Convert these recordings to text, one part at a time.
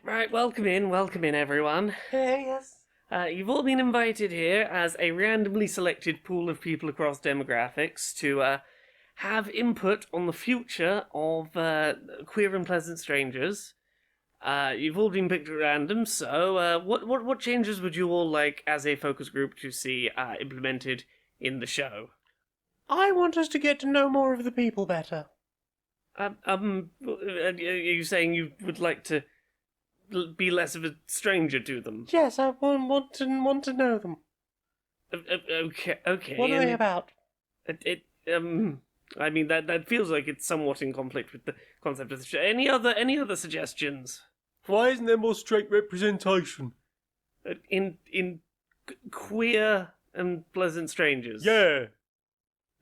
Right, welcome in, everyone. Yes. You've all been invited here as a randomly selected pool of people across demographics to have input on the future of queer and pleasant strangers. You've all been picked at random, so what changes would you all like as a focus group to see implemented in the show? I want us to get to know more of the people better. Are you saying you would like to be less of a stranger to them? Yes, I want to know them. Okay. What are they about? I mean that feels like it's somewhat in conflict with the concept of the show. Any other suggestions? Why isn't there more straight representation? In queer and pleasant strangers. Yeah.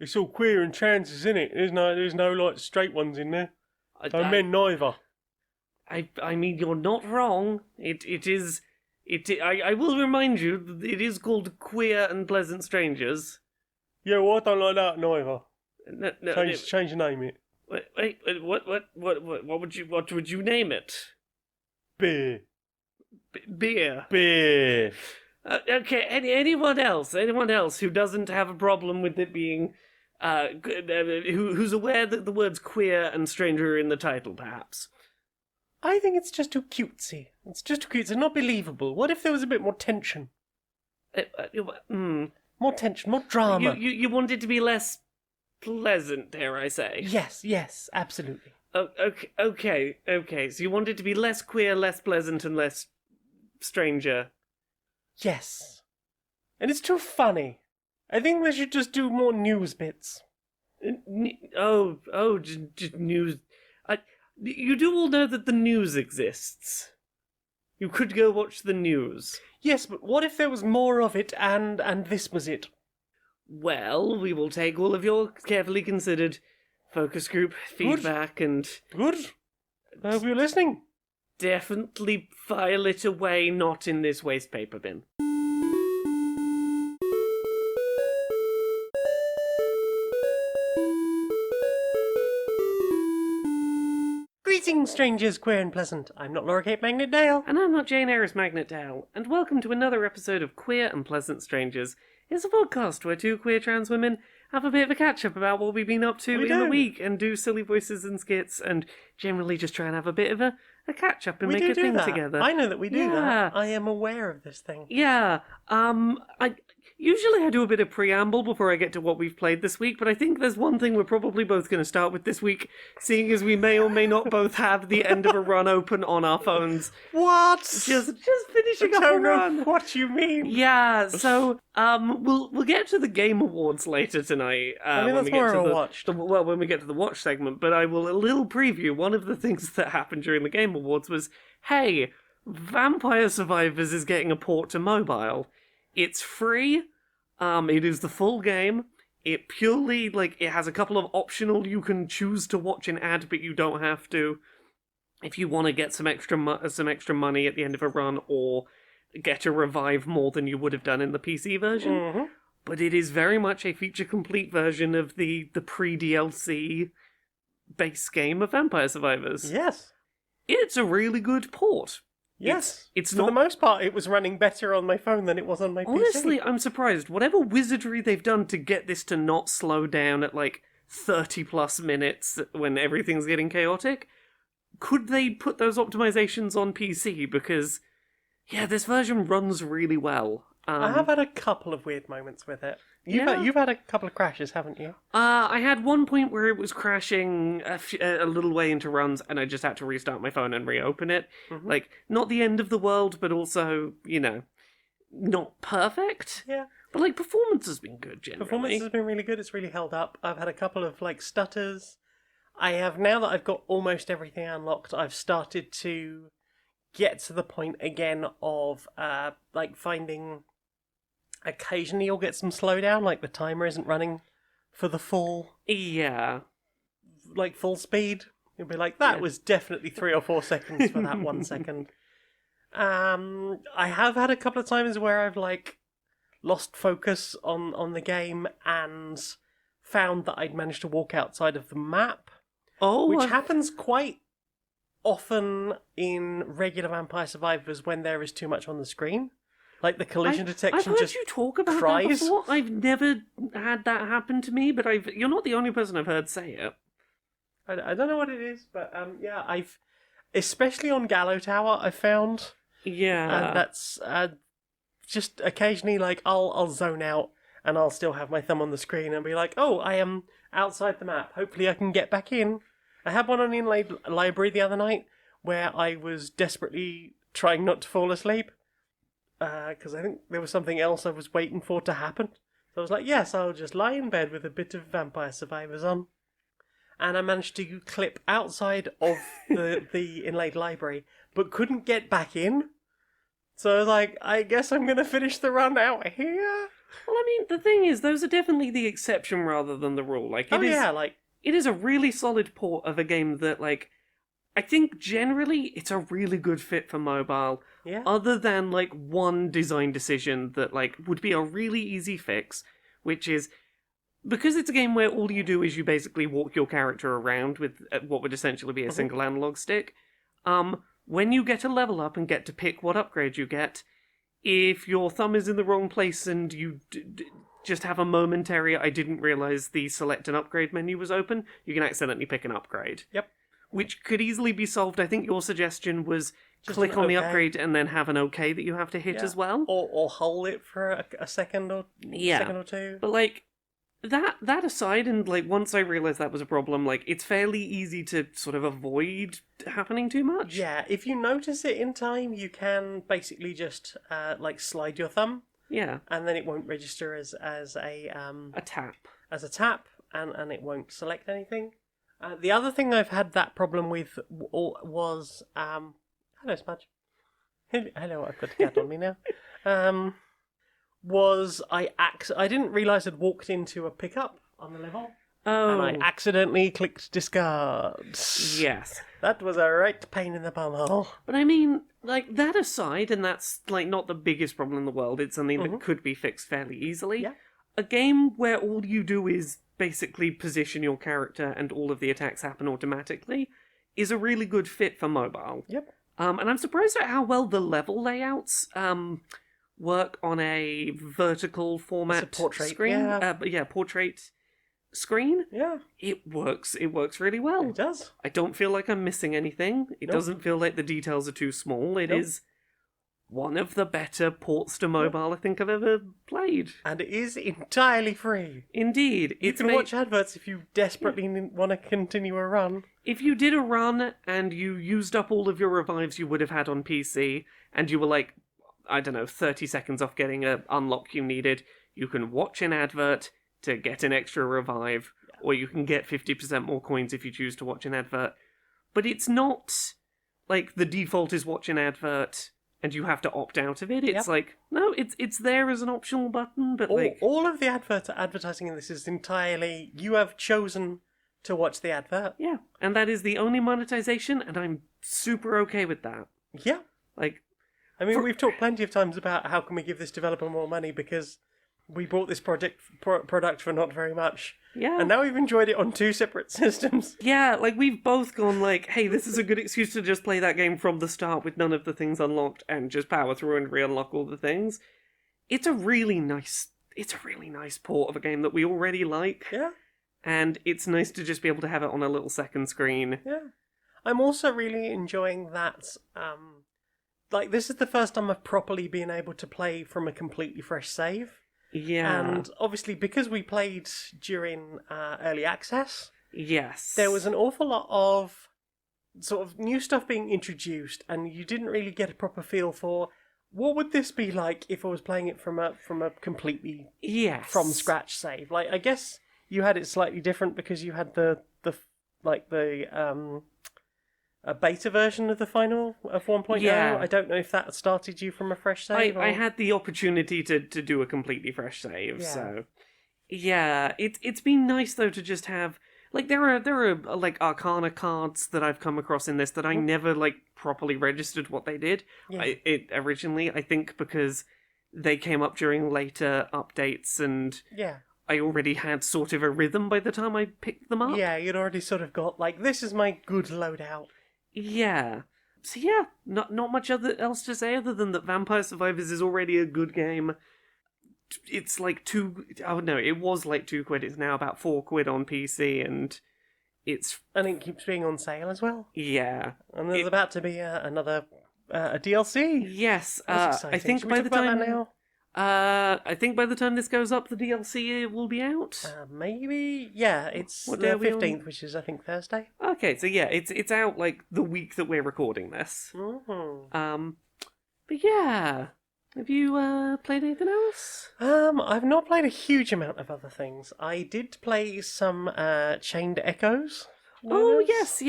It's all queer and trans, isn't it? There's no like straight ones in there. No men neither. I mean, you're not wrong. I will remind you that it is called Queer and Pleasant Strangers. Yeah, well, I don't like that neither. No, change the name it. Wait, what would you name it? Beer. Beer. Beer. Okay, anyone else who doesn't have a problem with it being, who's aware that the words queer and stranger are in the title, perhaps? I think it's just too cutesy. It's just too cutesy, not believable. What if there was a bit more tension? More tension, more drama. You want it to be less pleasant, dare I say? Yes, absolutely. Oh, okay. So you want it to be less queer, less pleasant, and less stranger. Yes. And it's too funny. I think they should just do more news bits. Just news. You do all know that the news exists. You could go watch the news. Yes, but what if there was more of it and this was it? Well, we will take all of your carefully considered focus group feedback and... Good. I hope you're listening. Definitely file it away, not in this waste paper bin. Greetings, strangers, queer and pleasant. I'm not Laura Kate Magnet Dale. And I'm not Jane Aerith Magnet Dale. And welcome to another episode of Queer and Pleasant Strangers. It's a podcast where two queer trans women have a bit of a catch-up about what we've been up to in the week and do silly voices and skits and generally just try and have a bit of a catch-up and make a thing together. I know that we do that. I am aware of this thing. Yeah. Usually I do a bit of preamble before I get to what we've played this week, but I think there's one thing we're probably both going to start with this week, seeing as we may or may not both have the end of a run open on our phones. What? Just finishing up a run. I don't know what you mean. Yeah, so we'll get to the Game Awards later tonight. When we get to the watch segment, but I will a little preview. One of the things that happened during the Game Awards was, hey, Vampire Survivors is getting a port to mobile. It's free. It is the full game. It purely, it has a couple of optional, you can choose to watch an ad, but you don't have to. If you want to get some extra money at the end of a run, or get a revive more than you would have done in the PC version. Mm-hmm. But it is very much a feature-complete version of the pre-DLC base game of Vampire Survivors. Yes. It's a really good port. Yes. It's For the most part, it was running better on my phone than it was on my PC. Honestly, I'm surprised. Whatever wizardry they've done to get this to not slow down at 30 plus minutes when everything's getting chaotic, could they put those optimizations on PC? Because, yeah, this version runs really well. I have had a couple of weird moments with it. You've had a couple of crashes, haven't you? I had one point where it was crashing a little way into runs, and I just had to restart my phone and reopen it. Mm-hmm. Not the end of the world, but also, not perfect. Yeah. But, performance has been good, generally. Performance has been really good. It's really held up. I've had a couple of, stutters. I have, now that I've got almost everything unlocked, I've started to get to the point again of, finding... Occasionally you'll get some slowdown, the timer isn't running for the full... Yeah. Full speed. You'll be that was definitely 3 or 4 seconds for that 1 second. I have had a couple of times where I've, lost focus on the game and found that I'd managed to walk outside of the map. Oh, which happens quite often in regular Vampire Survivors when there is too much on the screen. Like the collision detection I've heard just you talk about cries. that before. I've never had that happen to me, but you're not the only person I've heard say it. I don't know what it is, but yeah, I've especially on Gallow Tower I found, Yeah. and that's just occasionally like I'll zone out and I'll still have my thumb on the screen and be like, oh, I am outside the map. Hopefully I can get back in. I had one on the inlaid library the other night where I was desperately trying not to fall asleep because I think there was something else I was waiting for to happen. So I was like, yes, I'll just lie in bed with a bit of Vampire Survivors on. And I managed to clip outside of the inlaid library, but couldn't get back in. So I was like, I guess I'm going to finish the run out here. Well, I mean, the thing is, those are definitely the exception rather than the rule. Like, it is a really solid port of a game that, like, I think generally it's a really good fit for mobile. Yeah. Other than, like, one design decision that, like, would be a really easy fix, which is, because it's a game where all you do is you basically walk your character around with what would essentially be a single analog stick, when you get a level up and get to pick what upgrade you get, if your thumb is in the wrong place and you just have a momentary, I didn't realise the select an upgrade menu was open, you can accidentally pick an upgrade. Yep. Which could easily be solved. I think your suggestion was Just click an on the OK. upgrade and then have an OK that you have to hit Yeah. as well. Or hold it for a second or two. But, like, that aside, and, like, once I realised that was a problem, like, it's fairly easy to sort of avoid happening too much. Yeah, if you notice it in time, you can basically just like slide your thumb, Yeah. and then it won't register as a tap. and it won't select anything. The other thing I've had that problem with was hello Smudge. Hello, I've got a cat on me now. Was I didn't realise I'd walked into a pickup on the level. Oh. And I accidentally clicked discard. Yes. That was a right pain in the bumhole. But I mean, like, that aside, and that's, like, not the biggest problem in the world, it's something that could be fixed fairly easily. Yeah. A game where all you do is basically position your character and all of the attacks happen automatically is a really good fit for mobile. Yep. And I'm surprised at how well the level layouts work on a vertical format portrait, screen. yeah. Portrait screen. Yeah. It works really well. It does. I don't feel like I'm missing anything. It doesn't feel like the details are too small. It is one of the better ports to mobile I think I've ever played. And it is entirely free. Indeed. You can watch adverts if you desperately want to continue a run. If you did a run and you used up all of your revives you would have had on PC, and you were like, I don't know, 30 seconds off getting an unlock you needed, you can watch an advert to get an extra revive, or you can get 50% more coins if you choose to watch an advert. But it's not like the default is watch an advert and you have to opt out of it. It's like, no, it's there as an optional button, but all of the advertising in this is entirely, you have chosen to watch the advert. Yeah, and that is the only monetization, and I'm super okay with that. Yeah. Like, I mean, we've talked plenty of times about how can we give this developer more money because we bought this product for not very much. Yeah. And now we've enjoyed it on two separate systems. Yeah, like, we've both gone like, hey, this is a good excuse to just play that game from the start with none of the things unlocked and just power through and re-unlock all the things. It's a really nice port of a game that we already like. Yeah. And it's nice to just be able to have it on a little second screen. Yeah. I'm also really enjoying that, like, this is the first time I've properly been able to play from a completely fresh save. Yeah. And obviously, because we played during early access, yes, there was an awful lot of sort of new stuff being introduced, and you didn't really get a proper feel for what would this be like if I was playing it from a completely from scratch save. Like, I guess you had it slightly different because you had the a beta version of the final of 1.0. Yeah. I don't know if that started you from a fresh save. I had the opportunity to do a completely fresh save, so yeah, it's been nice though to just have, like, there are like Arcana cards that I've come across in this that I never like properly registered what they did. Yeah. Originally, I think because they came up during later updates and I already had sort of a rhythm by the time I picked them up. Yeah, you'd already sort of got, like, this is my good loadout. Yeah. So yeah, not much else to say other than that Vampire Survivors is already a good game. It's like oh no, it was like £2. It's now about £4 on PC, and it's And it keeps being on sale as well. yeah. And there's about to be another a DLC. Yes, That's exciting. I think Should by we the talk about time that now? I think by the time this goes up, the DLC will be out. Maybe. Yeah, it's What day the are we on? 15th, which is I think Thursday. Okay, so yeah, it's out like the week that we're recording this. Mm-hmm. But yeah, have you played anything else? I've not played a huge amount of other things. I did play some Chained Echoes. Oh yes.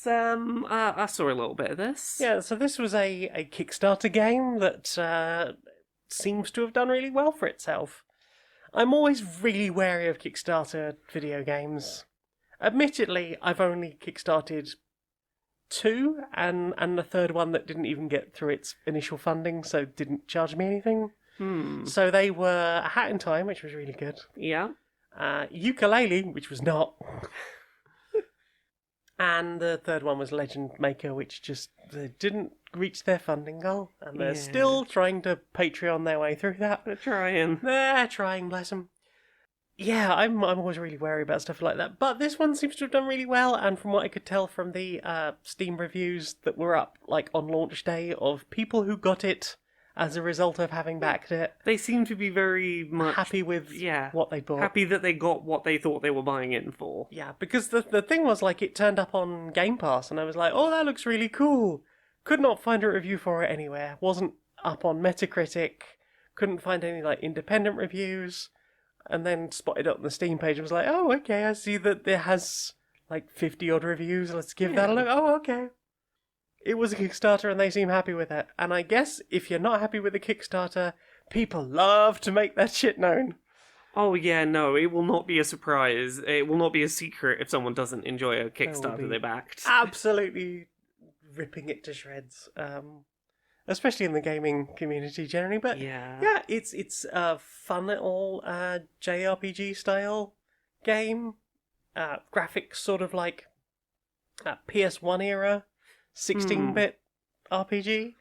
I saw a little bit of this. Yeah, so this was a Kickstarter game that seems to have done really well for itself. I'm always really wary of Kickstarter video games. Admittedly, I've only Kickstarted 2, and the third one that didn't even get through its initial funding, so didn't charge me anything. So they were A Hat in Time, which was really good. Yeah. Ukulele, which was not. And the third one was Legend Maker, which just didn't reach their funding goal. And they're still trying to Patreon their way through that. They're trying. They're trying, bless them. Yeah, I'm always really wary about stuff like that. But this one seems to have done really well. And from what I could tell from the Steam reviews that were up like on launch day of people who got it as a result of having backed it, They seem to be very much happy with what they bought. happy that they got what they thought they were buying in for. Yeah, because the thing was, like, it turned up on Game Pass, and I was like, oh, that looks really cool. Could not find a review for it anywhere. Wasn't up on Metacritic. Couldn't find any, like, independent reviews. And then spotted it on the Steam page and was like, oh, okay, I see that there has, like, 50-odd reviews. Let's give that a look. Oh, okay. It was a Kickstarter, and they seem happy with it. And I guess if you're not happy with a Kickstarter, people love to make that shit known. Oh yeah, no, it will not be a surprise. It will not be a secret if someone doesn't enjoy a be Kickstarter they backed. Absolutely ripping it to shreds. Especially in the gaming community generally. But Yeah. it's a fun little JRPG style game. Graphics sort of like PS1 era 16-bit RPG.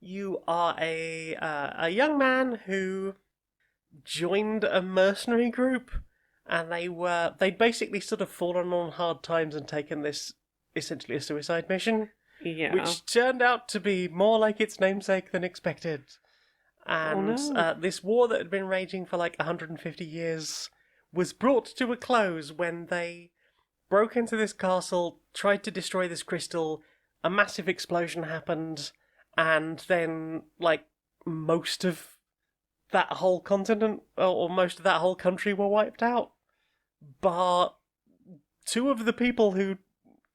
You are a young man who joined a mercenary group, and they'd basically sort of fallen on hard times and taken this essentially a suicide mission, Yeah. which turned out to be more like its namesake than expected. And no. this war that had been raging for like 150 years was brought to a close when they broke into this castle, tried to destroy this crystal. A massive explosion happened, and then, like, most of that whole continent, or most of that whole country were wiped out. But two of the people who,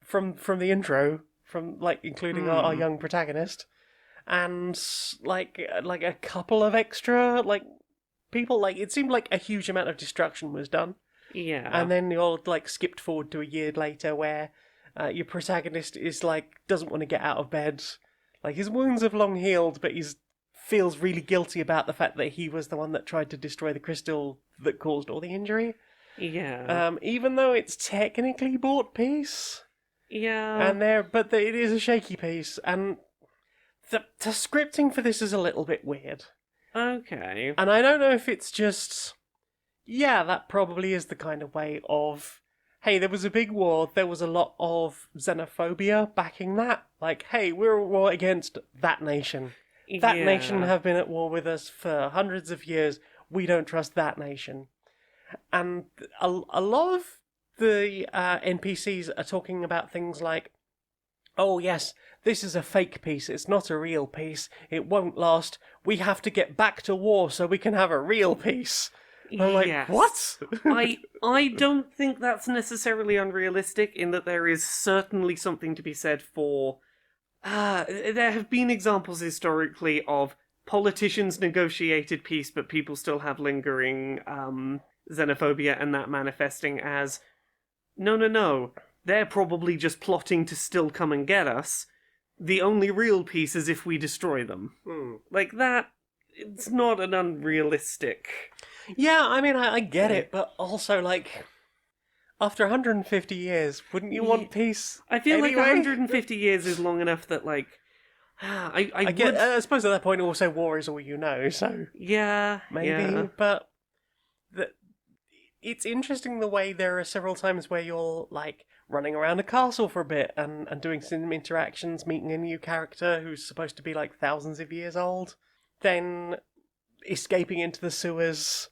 from the intro, from, like, including our young protagonist, and, like a couple of extra, like, people, like, it seemed like a huge amount of destruction was done. Yeah. And then you're, like, skipped forward to a year later where your protagonist is like doesn't want to get out of bed. Like his wounds have long healed, but feels really guilty about the fact that he was the one that tried to destroy the crystal that caused all the injury. Yeah. Even though it's technically bought piece. Yeah. But it is a shaky piece, and the scripting for this is a little bit weird. Okay. And I don't know if it's just that probably is the kind of way of, hey, there was a big war, there was a lot of xenophobia backing that. Like, hey, we're at war against that nation. That nation have been at war with us for hundreds of years. We don't trust that nation. And a lot of the NPCs are talking about things like, oh yes, this is a fake piece, it's not a real piece, it won't last, we have to get back to war so we can have a real peace. I'm like, Yes. what? I don't think that's necessarily unrealistic, in that there is certainly something to be said for... there have been examples historically of politicians negotiated peace, but people still have lingering xenophobia, and that manifesting as, no, they're probably just plotting to still come and get us. The only real peace is if we destroy them. Like that, it's not an unrealistic... Yeah, I mean, I get it, but also, like, After 150 years, wouldn't you want peace? I feel like anyway? 150 years is long enough that, like, I suppose at that point also war is all you know, so Yeah, maybe. yeah. But it's interesting the way there are several times where you're like running around a castle for a bit and doing some interactions, meeting a new character who's supposed to be like thousands of years old, then escaping into the sewers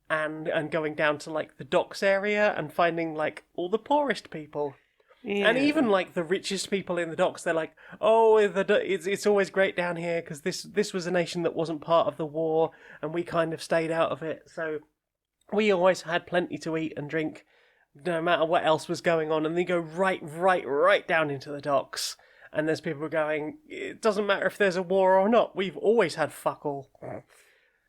and going down to like the docks area and finding like all the poorest people. Yeah. And even like the richest people in the docks, they're like, "Oh, it's always great down here because this was a nation that wasn't part of the war, and we kind of stayed out of it, so we always had plenty to eat and drink, no matter what else was going on." And they go right down into the docks, and there's people going, "It doesn't matter if there's a war or not. We've always had fuck all."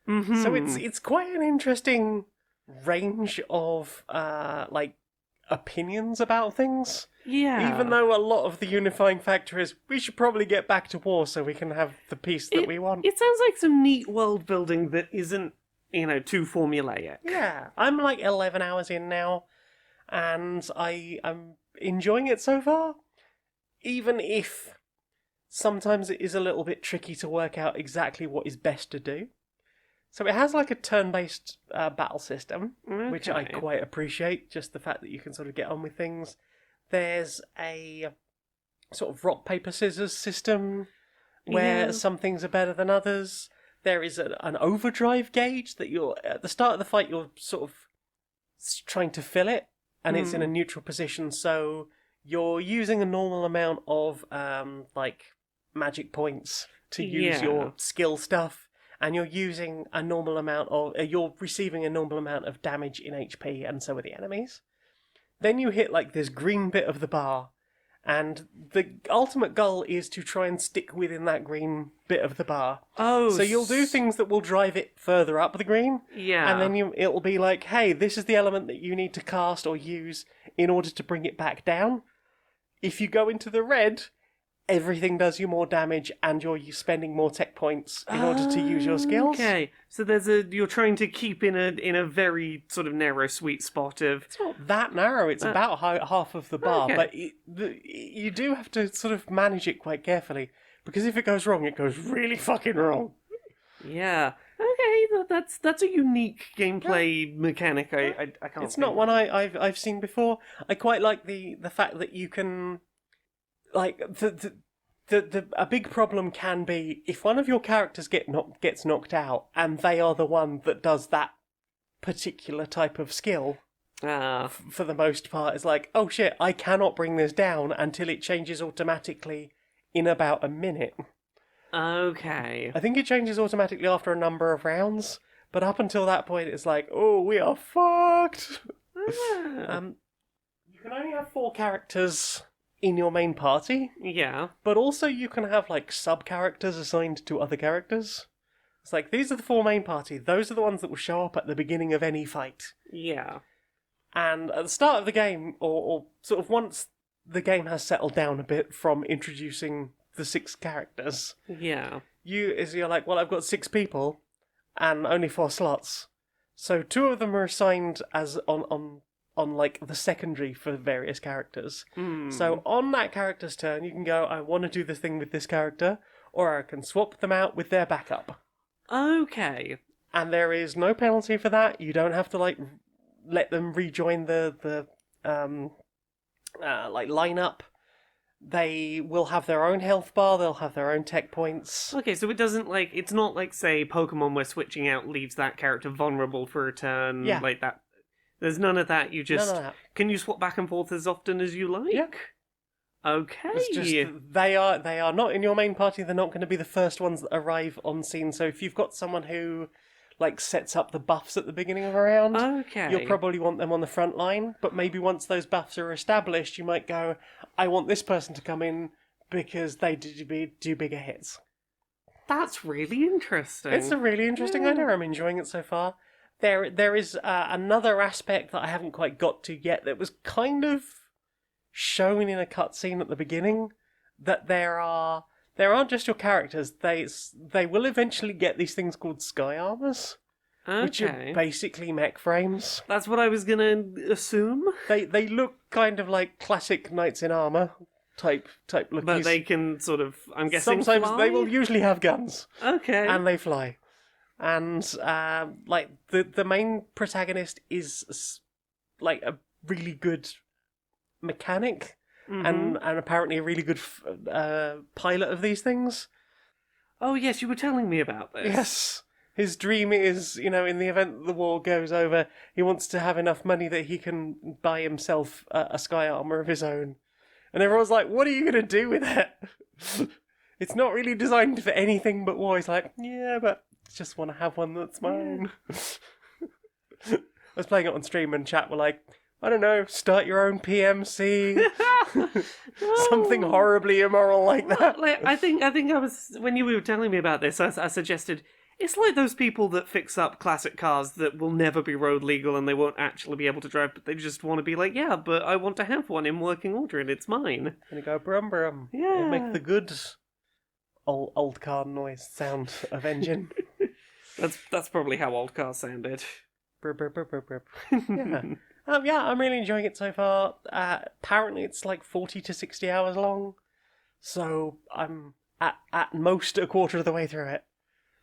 Mhm. So it's quite an interesting range of like opinions about things. Yeah. Even though a lot of the unifying factor is we should probably get back to war so we can have the peace that we want. It sounds like some neat world building that isn't, too formulaic. Yeah, I'm like 11 hours in now, and I'm enjoying it so far. Even if sometimes it is a little bit tricky to work out exactly what is best to do. So it has like a turn-based battle system, which I Okay. quite appreciate, just the fact that you can sort of get on with things. There's a sort of rock, paper, scissors system where Yeah. some things are better than others. There is an overdrive gauge that you're, at the start of the fight, you're sort of trying to fill it, and it's in a neutral position, so you're using a normal amount of like magic points to use Yeah. your skill stuff, and you're using a normal amount of you're receiving a normal amount of damage in HP, and so are the enemies. Then you hit like this green bit of the bar, and the ultimate goal is to try and stick within that green bit of the bar. Oh, So you'll do things that will drive it further up the green, Yeah. and then it'll be like, hey, this is the element that you need to cast or use in order to bring it back down. If you go into the red, everything does you more damage, and you're spending more tech points in order to use your skills. Okay, so you're trying to keep in a very sort of narrow sweet spot of It's not that narrow. It's about half of the bar, okay. but you do have to sort of manage it quite carefully, because if it goes wrong, it goes really fucking wrong. yeah. Okay, that's a unique gameplay mechanic. I can't. It's not think. one I've seen before. I quite like the fact that you can, like a big problem can be if one of your characters gets knocked out and they are the one that does that particular type of skill. For the most part, it's like, oh shit, I cannot bring this down until it changes automatically in about a minute. Okay. I think it changes automatically after a number of rounds, but up until that point, it's like, oh, we are fucked. You can only have 4 characters in your main party, Yeah. but also you can have like sub-characters assigned to other characters. It's like, these are the 4 main party, those are the ones that will show up at the beginning of any fight. Yeah. And at the start of the game, or sort of once the game has settled down a bit from introducing the 6 characters, Yeah. you're like, well, I've got 6 people and only 4 slots. So 2 of them are assigned as on like the secondary for various characters. So on that character's turn, you can go, I want to do this thing with this character, or I can swap them out with their backup. Okay. And there is no penalty for that. You don't have to like let them rejoin the like lineup. They will have their own health bar. They'll have their own tech points. Okay, so it's not like, say, Pokemon where switching out leaves that character vulnerable for a turn, Yeah. like that. There's none of that, you just... None of that. Can you swap back and forth as often as you like? Yeah. Okay. It's just they are not in your main party. They're not going to be the first ones that arrive on scene. So if you've got someone who like sets up the buffs at the beginning of a round, Okay. you'll probably want them on the front line. But maybe once those buffs are established, you might go, I want this person to come in because they do bigger hits. That's really interesting. It's a really interesting idea. I'm enjoying it so far. There is another aspect that I haven't quite got to yet that was kind of shown in a cutscene at the beginning, that there aren't just your characters. They will eventually get these things called sky armors, which are Okay. basically mech frames. That's what I was gonna assume. They look kind of like classic knights in armor type lookies. But they can sort of, I'm guessing, Sometimes fly? they will usually have guns. Okay. And they fly. And like the main protagonist is like a really good mechanic and apparently a really good pilot of these things. Oh yes, you were telling me about this. Yes. His dream is, in the event that the war goes over, he wants to have enough money that he can buy himself a sky armor of his own. And everyone's like, what are you going to do with it? It's not really designed for anything but war. He's like, yeah, but I just want to have one that's mine. I was playing it on stream and chat were like, I don't know, start your own PMC. Something horribly immoral like that. Like, I think I was, when you were telling me about this, I suggested, it's like those people that fix up classic cars that will never be road legal and they won't actually be able to drive, but they just want to be like, yeah, but I want to have one in working order and it's mine. And you go, brum brum. Yeah. And make the good old car noise sound of engine. That's probably how old cars sounded. Brr, brr, brr, brr, brr. Yeah. Yeah, I'm really enjoying it so far. Apparently it's like 40 to 60 hours long. So I'm at most a quarter of the way through it.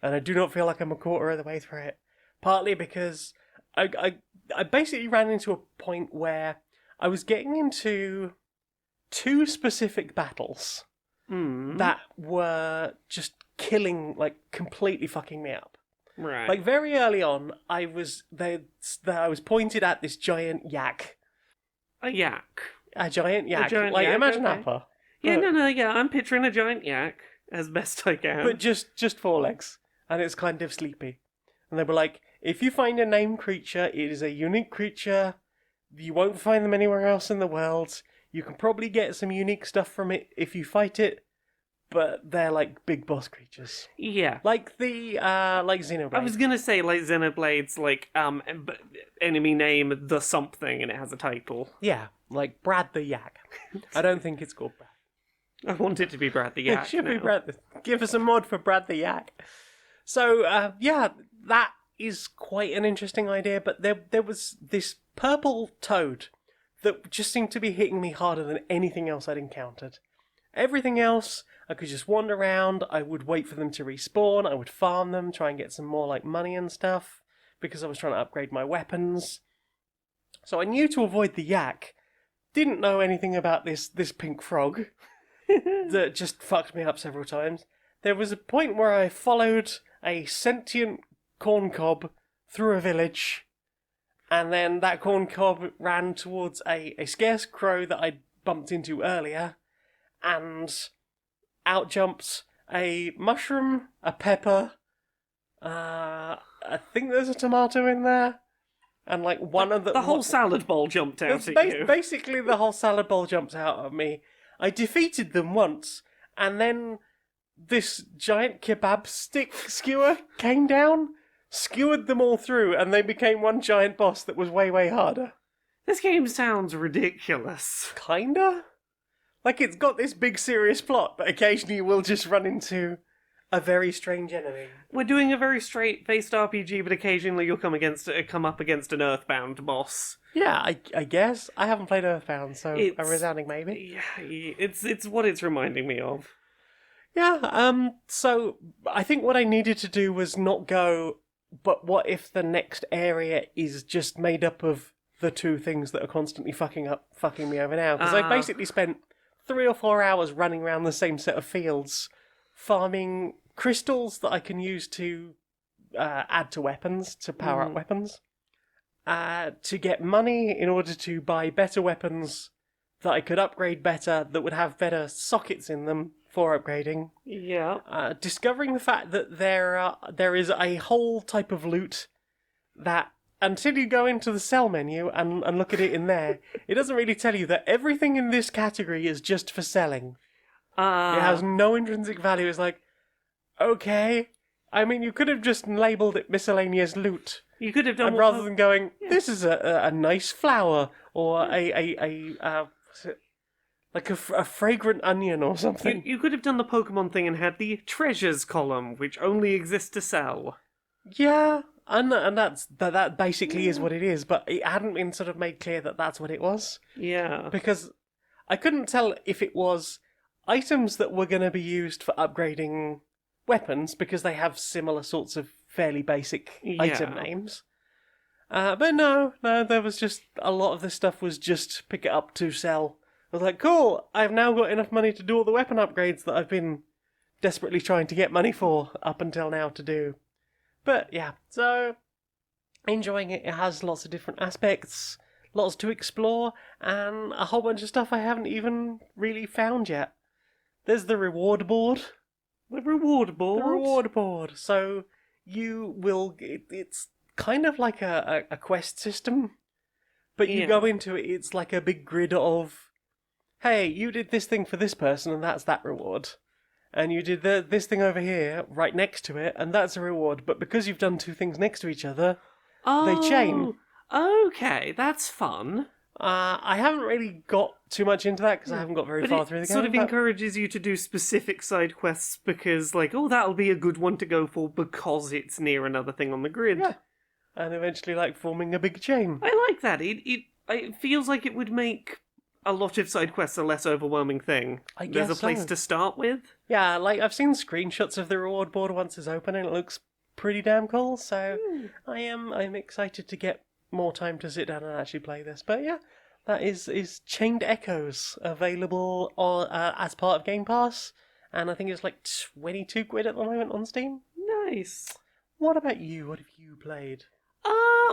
And I do not feel like I'm a quarter of the way through it. Partly because I basically ran into a point where I was getting into two specific battles that were just killing, like, completely fucking me up. Right. Like, very early on, I was pointed at this giant yak. A yak. A giant yak. giant like, yak, imagine okay. Appa. Yeah, yeah, I'm picturing a giant yak as best I can. But just four legs. And it's kind of sleepy. And they were like, if you find a named creature, it is a unique creature. You won't find them anywhere else in the world. You can probably get some unique stuff from it if you fight it. But they're like big boss creatures. Yeah. Like like Xenoblade. I was gonna say, like, Xenoblade's, like, enemy name, the something, and it has a title. Yeah, like Brad the Yak. I don't think it's called Brad. I want it to be Brad the Yak. It should be now. Brad. Give us a mod for Brad the Yak. So, yeah, that is quite an interesting idea, but there was this purple toad that just seemed to be hitting me harder than anything else I'd encountered. Everything else, I could just wander around, I would wait for them to respawn, I would farm them, try and get some more, like, money and stuff, because I was trying to upgrade my weapons. So I knew to avoid the yak. Didn't know anything about this pink frog that just fucked me up several times. There was a point where I followed a sentient corn cob through a village, and then that corn cob ran towards a scarecrow that I'd bumped into earlier, and out jumps a mushroom, a pepper, I think there's a tomato in there, and like one of The whole salad bowl jumped out at you. Basically, the whole salad bowl jumps out at me. I defeated them once, and then this giant kebab stick skewer came down, skewered them all through, and they became one giant boss that was way, way harder. This game sounds ridiculous. Kinda? Like, it's got this big, serious plot, but occasionally you will just run into a very strange enemy. We're doing a very straight-faced RPG, but occasionally you'll come up against an Earthbound boss. Yeah, I guess. I haven't played Earthbound, so a resounding maybe. Yeah, it's what it's reminding me of. Yeah, so I think what I needed to do was not go, but what if the next area is just made up of the two things that are constantly fucking me over now? Because I basically spent 3 or 4 hours running around the same set of fields, farming crystals that I can use to add to weapons, to power up weapons, to get money in order to buy better weapons that I could upgrade better, that would have better sockets in them for upgrading. Yeah. Discovering the fact that there is a whole type of loot that, until you go into the sell menu and look at it in there, it doesn't really tell you that everything in this category is just for selling. It has no intrinsic value. It's like, okay. I mean, you could have just labelled it miscellaneous loot. You could have done and rather than going, this is a nice flower, or like a fragrant onion or something. You could have done the Pokemon thing and had the treasures column, which only exists to sell. Yeah, And that basically is what it is, but it hadn't been sort of made clear that that's what it was. Yeah. Because I couldn't tell if it was items that were going to be used for upgrading weapons, because they have similar sorts of fairly basic item names. But no, there was just a lot of this stuff was just pick it up to sell. I was like, cool, I've now got enough money to do all the weapon upgrades that I've been desperately trying to get money for up until now to do. But yeah, so enjoying it. It has lots of different aspects, lots to explore, and a whole bunch of stuff I haven't even really found yet. There's the reward board. The reward board? The reward board. So you will... It's kind of like a quest system, but you go into it, it's like a big grid of, hey, you did this thing for this person, and that's that reward. And you did this thing over here, right next to it, and that's a reward. But because you've done two things next to each other, they chain. Okay, that's fun. I haven't really got too much into that because I haven't got very far through the game. It sort of encourages you to do specific side quests because, like, oh, that'll be a good one to go for because it's near another thing on the grid. Yeah. And eventually, like, forming a big chain. I like that. It feels like it would make a lot of side quests a less overwhelming thing. I guess There's a place to start with. Yeah, like, I've seen screenshots of the reward board once it's open, and it looks pretty damn cool, so I'm excited to get more time to sit down and actually play this. But yeah, that is Chained Echoes, available as part of Game Pass, and I think it's like 22 quid at the moment on Steam. Nice. What about you? What have you played?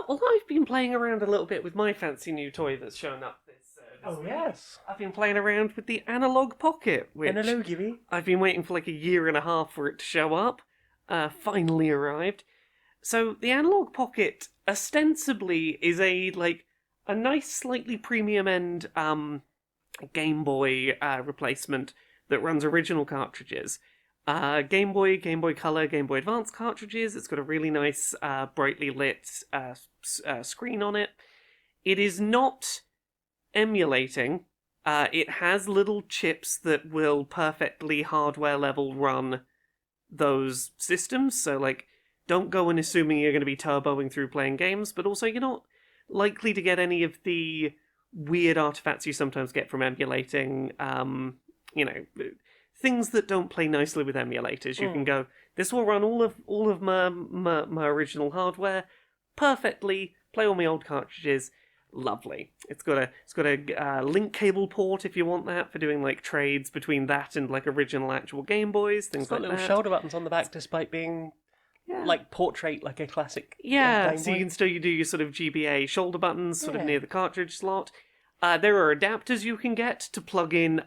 Well, I've been playing around a little bit with my fancy new toy that's shown up this week. Yes. I've been playing around with the Analogue Pocket, which Analogue, you mean? I've been waiting for like a year and a half for it to show up. Finally arrived. So the Analogue Pocket ostensibly is a nice, slightly premium end Game Boy replacement that runs original cartridges. Game Boy Color, Game Boy Advance cartridges. It's got a really nice, brightly lit screen on it. It is not emulating. It has little chips that will perfectly hardware level run those systems. So, like, don't go in assuming you're going to be turboing through playing games, but also you're not likely to get any of the weird artifacts you sometimes get from emulating, things that don't play nicely with emulators. You can go, this will run all of my original hardware perfectly, play all my old cartridges, lovely. It's got a link cable port if you want that, for doing like trades between that and like original actual Game Boys, things like that. It's got little shoulder buttons on the back despite being like portrait, like a classic Yeah, Game so Boy. you can still do your sort of GBA shoulder buttons sort of near the cartridge slot. There are adapters you can get to plug in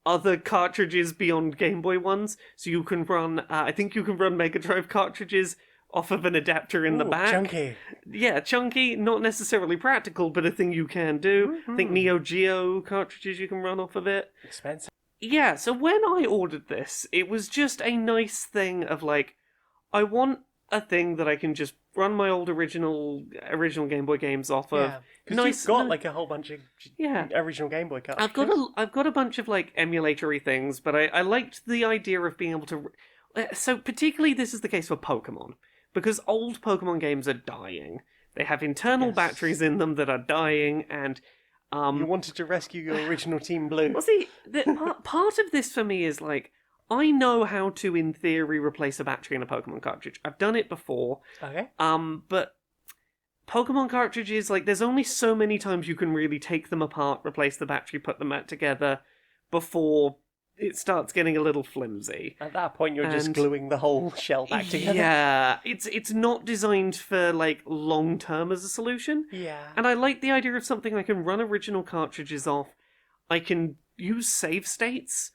other cartridges beyond Game Boy ones. So you can run, I think you can run Mega Drive cartridges off of an adapter in the back. Chunky. Yeah, chunky, not necessarily practical, but a thing you can do. I think Neo Geo cartridges you can run off of it. Expensive. Yeah, so when I ordered this, it was just a nice thing of like, I want a thing that I can just run my old original Game Boy games off of. Because you've got like a whole bunch of original Game Boy cartridges. I've got a bunch of like emulatory things, but I liked the idea of being able to. So particularly this is the case for Pokemon, because old Pokemon games are dying. They have internal batteries in them that are dying, and you wanted to rescue your original Team Blue. Well, see, part of this for me is like, I know how to, in theory, replace a battery in a Pokemon cartridge. I've done it before. Okay. But Pokemon cartridges, like, there's only so many times you can really take them apart, replace the battery, put them back together, before it starts getting a little flimsy. At that point, you're just gluing the whole shell back together. Yeah, it's not designed for, like, long-term as a solution. Yeah. And I like the idea of something I can run original cartridges off. I can use save states,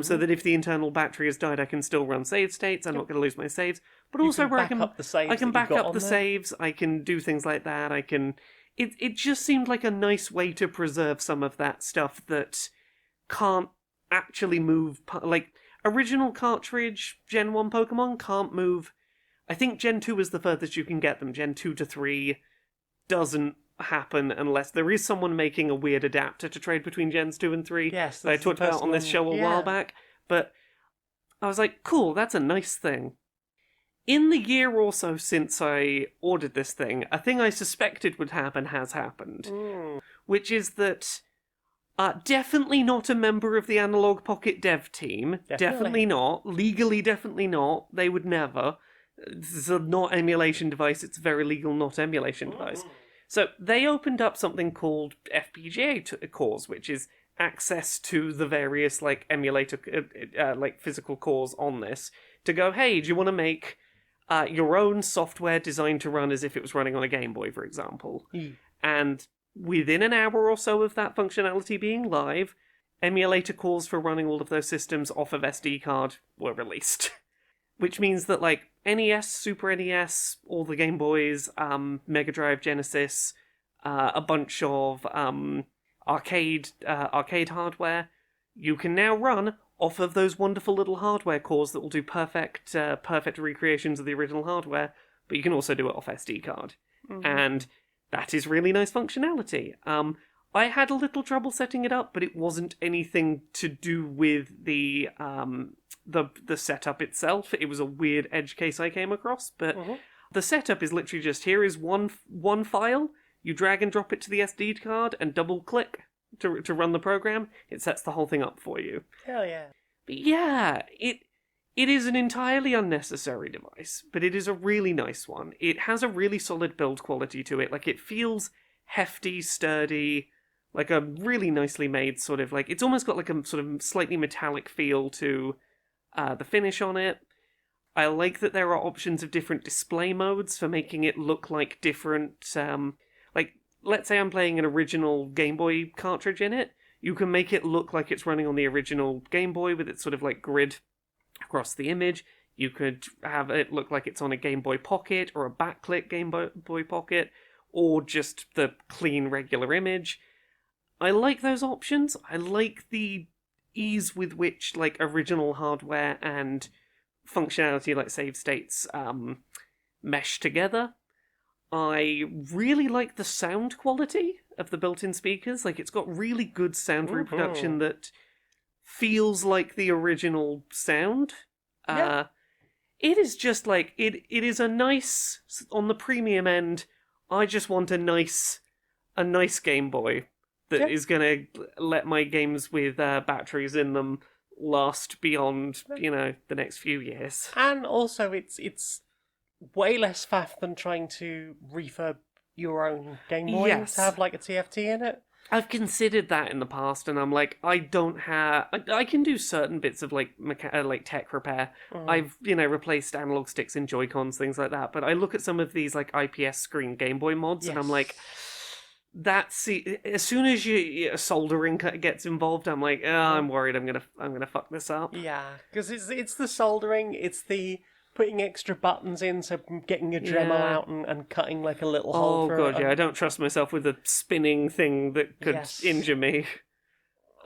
so that if the internal battery has died, I can still run save states. I'm not going to lose my saves. But also where I can back up the saves. I can back up the saves. I can do things like that. I can. It just seemed like a nice way to preserve some of that stuff that can't actually move. Like original cartridge Gen 1 Pokemon can't move. I think Gen 2 is the furthest you can get them. Gen 2 to 3 doesn't happen unless there is someone making a weird adapter to trade between Gens 2 and 3. Yes, that I talked about on this show a while back. But I was like, cool, that's a nice thing. in the year or so since I ordered this thing, a thing I suspected would happen has happened, which is that definitely not a member of the Analogue Pocket dev team. Definitely not. Legally, definitely not. They would never. This is a not emulation device. It's a very legal not emulation device. So they opened up something called FPGA cores, which is access to the various like emulator, like physical cores on this, to go, hey, do you want to make your own software designed to run as if it was running on a Game Boy, for example? And within an hour or so of that functionality being live, emulator cores for running all of those systems off of SD card were released. Which means that, like, NES, Super NES, all the Game Boys, Mega Drive, Genesis, a bunch of arcade hardware, you can now run off of those wonderful little hardware cores that will do perfect recreations of the original hardware, but you can also do it off SD card. And that is really nice functionality. I had a little trouble setting it up, but it wasn't anything to do with the setup itself. It was a weird edge case I came across, but the setup is literally just, here is one file, you drag and drop it to the SD card and double click to run the program. It sets the whole thing up for you. Hell yeah. But yeah, it is an entirely unnecessary device, but it is a really nice one. It has a really solid build quality to it. Like, it feels hefty, sturdy, like a really nicely made sort of, like, it's almost got like a sort of slightly metallic feel to the finish on it. I like that there are options of different display modes for making it look like different, like, let's say I'm playing an original Game Boy cartridge in it, you can make it look like it's running on the original Game Boy with its sort of like grid across the image. You could have it look like it's on a Game Boy Pocket or a backlit Game Boy Pocket, or just the clean regular image. I like those options. I like the ease with which like original hardware and functionality like save states mesh together. I really like the sound quality of the built-in speakers. Like, it's got really good sound reproduction that feels like the original sound. Yeah. It is just like, it is a nice, on the premium end, I just want a nice Game Boy that is going to let my games with batteries in them last beyond, the next few years. And also, it's way less faff than trying to refurb your own Game Boy to have like a TFT in it. I've considered that in the past, and I'm like, I can do certain bits of like tech repair. I've replaced analog sticks in Joy-Cons, things like that. But I look at some of these like IPS screen Game Boy mods, and I'm like, as soon as soldering gets involved, I'm like, I'm worried I'm gonna fuck this up. Yeah, because it's the soldering, it's the putting extra buttons in, so getting a Dremel out and cutting like a little hole through it. I don't trust myself with a spinning thing that could injure me.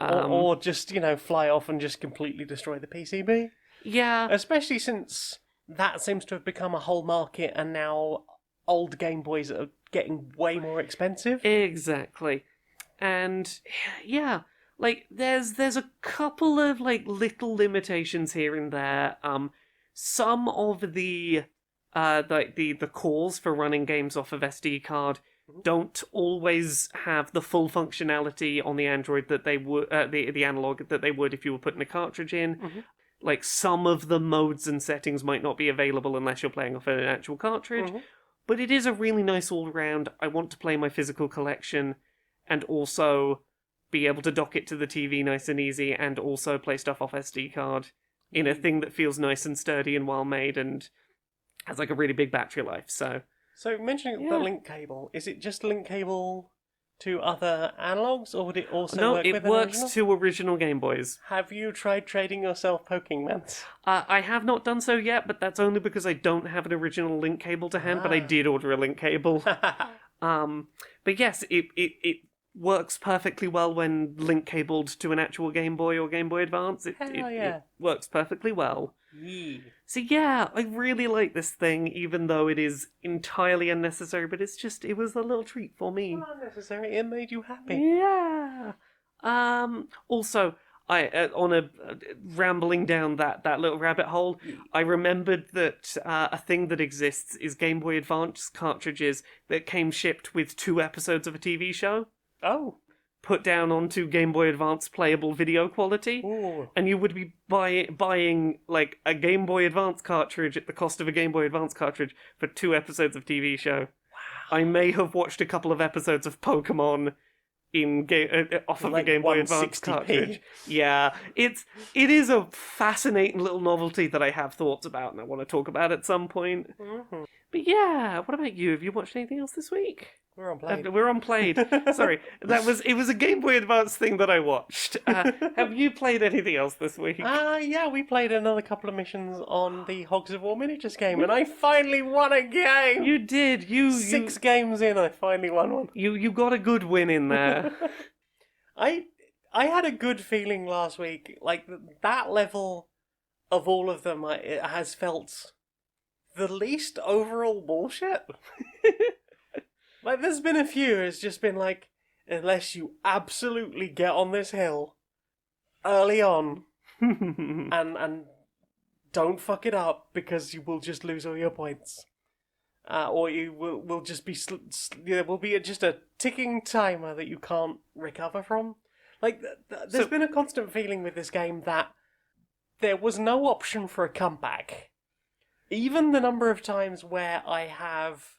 Or just, fly off and just completely destroy the PCB. Yeah. Especially since that seems to have become a whole market, and now old Game Boys are getting way more expensive. Exactly. And, yeah, like, there's a couple of, like, little limitations here and there. Some of the cores for running games off of SD card don't always have the full functionality on the Android that they would, the analog that they would if you were putting a cartridge in. Like, some of the modes and settings might not be available unless you're playing off an actual cartridge. But it is a really nice all-round, I want to play my physical collection, and also be able to dock it to the TV nice and easy, and also play stuff off SD card in a thing that feels nice and sturdy and well-made, and has like a really big battery life, so... So, mentioning the link cable, is it just link cable to other analogs, or would it also work with No, it works to original Game Boys. Have you tried trading yourself Pokemans? I have not done so yet, but that's only because I don't have an original link cable to hand, but I did order a link cable. But yes, it works perfectly well when link cabled to an actual Game Boy or Game Boy Advance. It works perfectly well. So yeah, I really like this thing, even though it is entirely unnecessary, but it was a little treat for me. Not unnecessary, it made you happy. Yeah. Also, On a rambling down that little rabbit hole, I remembered that a thing that exists is Game Boy Advance cartridges that came shipped with 2 episodes of a TV show, Oh. put down onto Game Boy Advance playable video quality, Ooh. and you would be buying like a Game Boy Advance cartridge at the cost of a Game Boy Advance cartridge for 2 episodes of TV show. I may have watched a couple of episodes of Pokemon off of Like a Game Boy Advance 160p. cartridge. Yeah, it is a fascinating little novelty that I have thoughts about and I want to talk about at some point. Mm-hmm. But yeah, what about you? Have you watched anything else this week? We're on Blade. We're on Played. Sorry, it was a Game Boy Advance thing that I watched. Have you played anything else this week? Yeah, we played another couple of missions on the Hogs of War miniatures game, and I finally won a game! You did. 6 games in, I finally won one. You got a good win in there. I had a good feeling last week. Like, that level of all of them it has felt the least overall bullshit. Like, there's been a few, it's just been like, unless you absolutely get on this hill early on and don't fuck it up because you will just lose all your points. Or you will just be there will be just a ticking timer that you can't recover from. Like, there's been a constant feeling with this game that there was no option for a comeback. Even the number of times where I have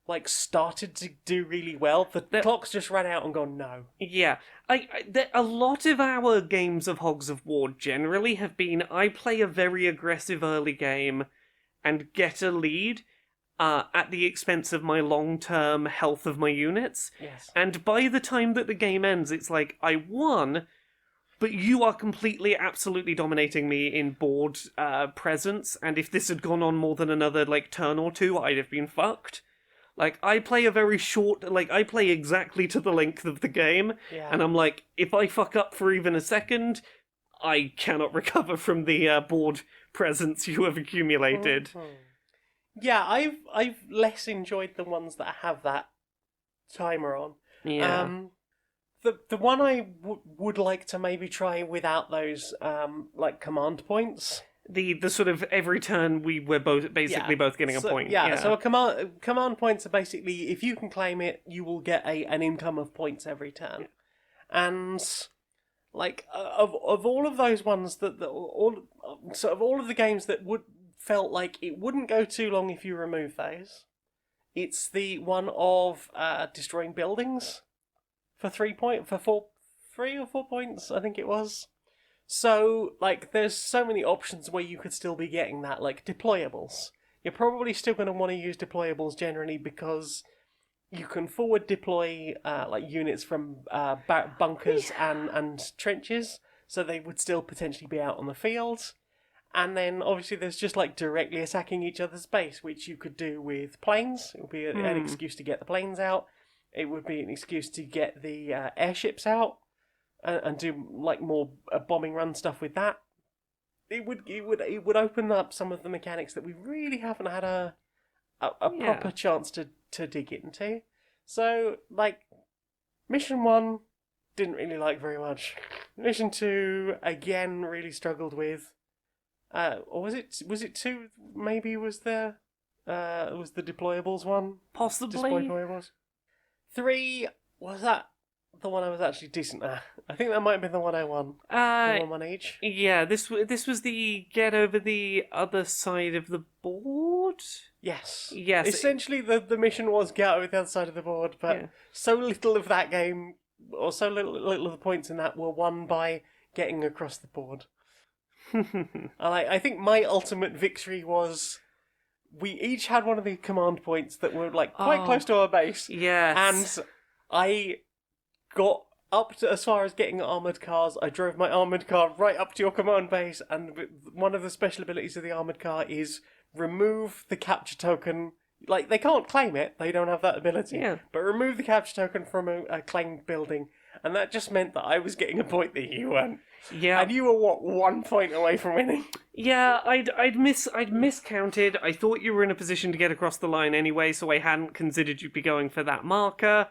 like started to do really well, the clock's just ran out and gone no. Yeah, a lot of our games of Hogs of War generally have been I play a very aggressive early game and get a lead at the expense of my long-term health of my units. Yes. And by the time that the game ends, it's like, I won, but you are completely, absolutely dominating me in board presence, and if this had gone on more than another like turn or two, I'd have been fucked. Like, I play a very short, like, I play exactly to the length of the game, and I'm like, if I fuck up for even a second, I cannot recover from the board presence you have accumulated. Mm-hmm. Yeah, I've less enjoyed the ones that have that timer on. Yeah. The one I would like to maybe try without those, like, command points. The sort of every turn we were both getting a point. Yeah, so a command points are basically, if you can claim it, you will get an income of points every turn. Yeah. And like of all of those ones of all of the games that felt like it wouldn't go too long if you remove those, it's the one of destroying buildings for 3 or 4 points, I think it was. So, like, there's so many options where you could still be getting that, like deployables. You're probably still going to want to use deployables generally because you can forward deploy like units from bunkers and trenches, so they would still potentially be out on the field. And then obviously there's just like directly attacking each other's base, which you could do with planes. It would be an excuse to get the planes out. It would be an excuse to get the airships out. And do like more bombing run stuff with that. It would open up some of the mechanics that we really haven't had a proper chance to dig into. So like, mission 1 didn't really like very much. Mission 2 again really struggled with. Or was it 2? Maybe was the deployables one? Possibly. Deployables. 3 was that. The one I was actually decent at. I think that might have been the one I won. One each. Yeah, this was the get over the other side of the board? Yes. Yes. Essentially, the mission was get over the other side of the board, but so little of that game, or so little of the points in that were won by getting across the board. I think my ultimate victory was we each had one of the command points that were like quite close to our base. Yes. And I got up to as far as getting armoured cars. I drove my armoured car right up to your command base, and one of the special abilities of the armoured car is remove the capture token. Like, they can't claim it, they don't have that ability, but remove the capture token from a claimed building, and that just meant that I was getting a point that you weren't. Yeah. And you were, 1 point away from winning? Yeah, I'd miscounted. I thought you were in a position to get across the line anyway, so I hadn't considered you'd be going for that marker.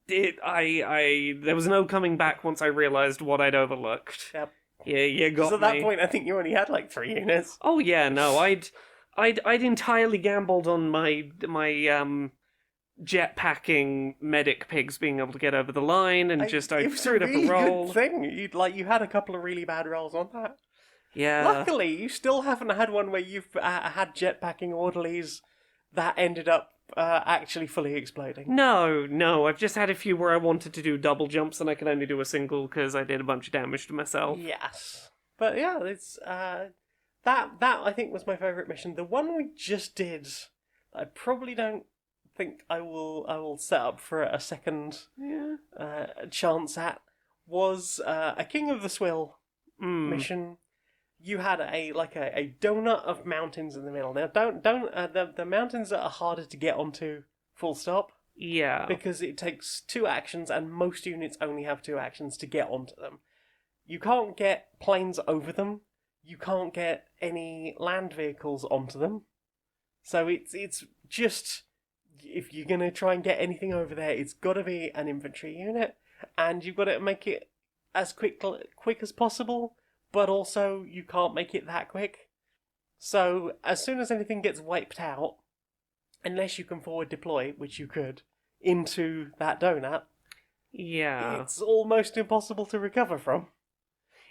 There was no coming back once I realised what I'd overlooked. Yep. Yeah, you got Because at that me. point, I think you only had like 3 units. Oh yeah, no, I'd entirely gambled on my jetpacking medic pigs being able to get over the line, and I It was threw it up a really roll. good thing. You had a couple of really bad rolls on that. Yeah. Luckily, you still haven't had one where you've had jetpacking orderlies that ended up actually fully exploding. No, I've just had a few where I wanted to do double jumps and I could only do a single because I did a bunch of damage to myself. Yes, but yeah, it's that I think was my favourite mission. The one we just did, I probably don't think I will set up for a second chance at, was a King of the Swill mission. You had a donut of mountains in the middle. Now, the mountains that are harder to get onto, full stop. Yeah. Because it takes 2 actions, and most units only have 2 actions to get onto them. You can't get planes over them. You can't get any land vehicles onto them. So it's just, if you're gonna try and get anything over there, it's got to be an infantry unit, and you've got to make it as quick as possible. But also, you can't make it that quick. So, as soon as anything gets wiped out, unless you can forward deploy, which you could, into that donut, it's almost impossible to recover from.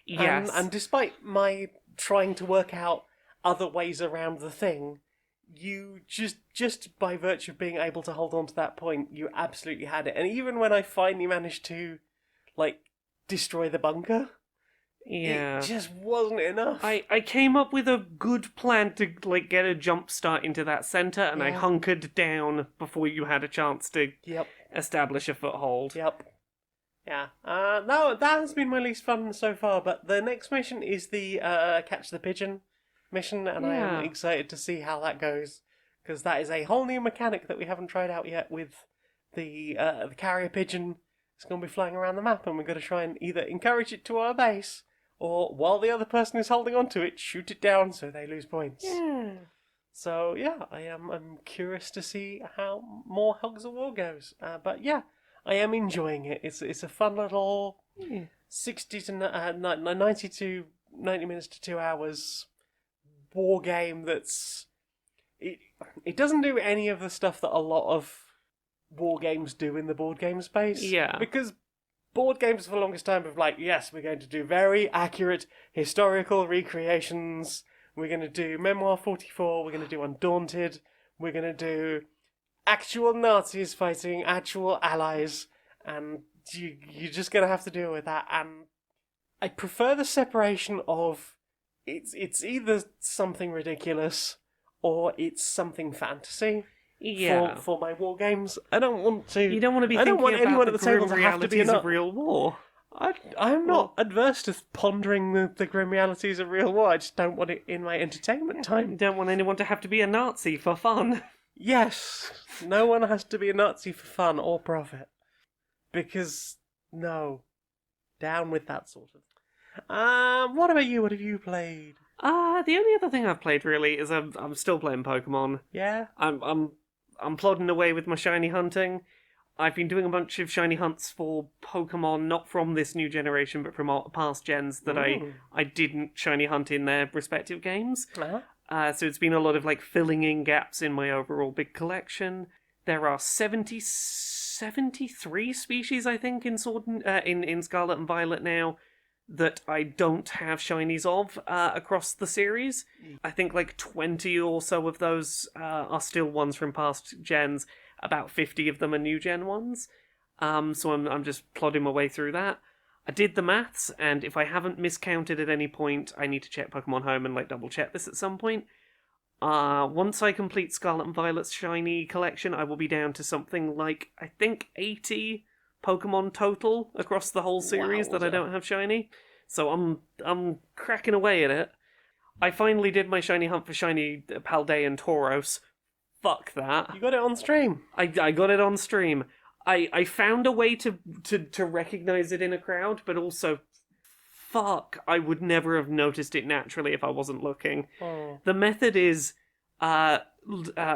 Yes. And despite my trying to work out other ways around the thing, you just by virtue of being able to hold on to that point, you absolutely had it. And even when I finally managed to, destroy the bunker, it just wasn't enough. I came up with a good plan to get a jump start into that centre, and I hunkered down before you had a chance to establish a foothold. Yep. Yeah. No, that has been my least fun so far, but the next mission is the Catch the Pigeon mission, and I am excited to see how that goes, because that is a whole new mechanic that we haven't tried out yet with the carrier pigeon. It's going to be flying around the map, and we're going to try and either encourage it to our base, or while the other person is holding on to it, shoot it down so they lose points. Yeah. So yeah, I'm curious to see how more Hugs of War goes. But yeah, I am enjoying it. It's a fun little 60 to 90 to 90 minutes to 2 hours war game that's it doesn't do any of the stuff that a lot of war games do in the board game space. Yeah. Because board games for the longest time have yes, we're going to do very accurate historical recreations. We're going to do Memoir 44. We're going to do Undaunted. We're going to do actual Nazis fighting actual allies. And you're just going to have to deal with that. And I prefer the separation of it's either something ridiculous or it's something fantasy. Yeah. For my war games, I don't want to. You don't want to be. I don't want about anyone at the the table to grim have to be realities of real war. I'm not adverse to pondering the grim realities of real war. I just don't want it in my entertainment time. You don't want anyone to have to be a Nazi for fun. Yes, no one has to be a Nazi for fun or profit. Because no, down with that sort of. What about you? What have you played? The only other thing I've played really is I'm still playing Pokemon. Yeah. I'm plodding away with my shiny hunting. I've been doing a bunch of shiny hunts for Pokemon, not from this new generation, but from past gens that I didn't shiny hunt in their respective games. Uh-huh. So it's been a lot of filling in gaps in my overall big collection. There are 73 species, I think, in in Scarlet and Violet now that I don't have shinies of across the series. I think 20 or so of those are still ones from past gens. About 50 of them are new gen ones. So I'm just plodding my way through that. I did the maths, and if I haven't miscounted at any point, I need to check Pokemon Home and double check this at some point. Once I complete Scarlet and Violet's shiny collection, I will be down to something I think 80 Pokemon total across the whole series that I don't have shiny. So I'm cracking away at it. I finally did my shiny hunt for shiny Paldean Tauros. Fuck that. You got it on stream. I got it on stream. I found a way to recognize it in a crowd, but also fuck, I would never have noticed it naturally if I wasn't looking. Oh. The method is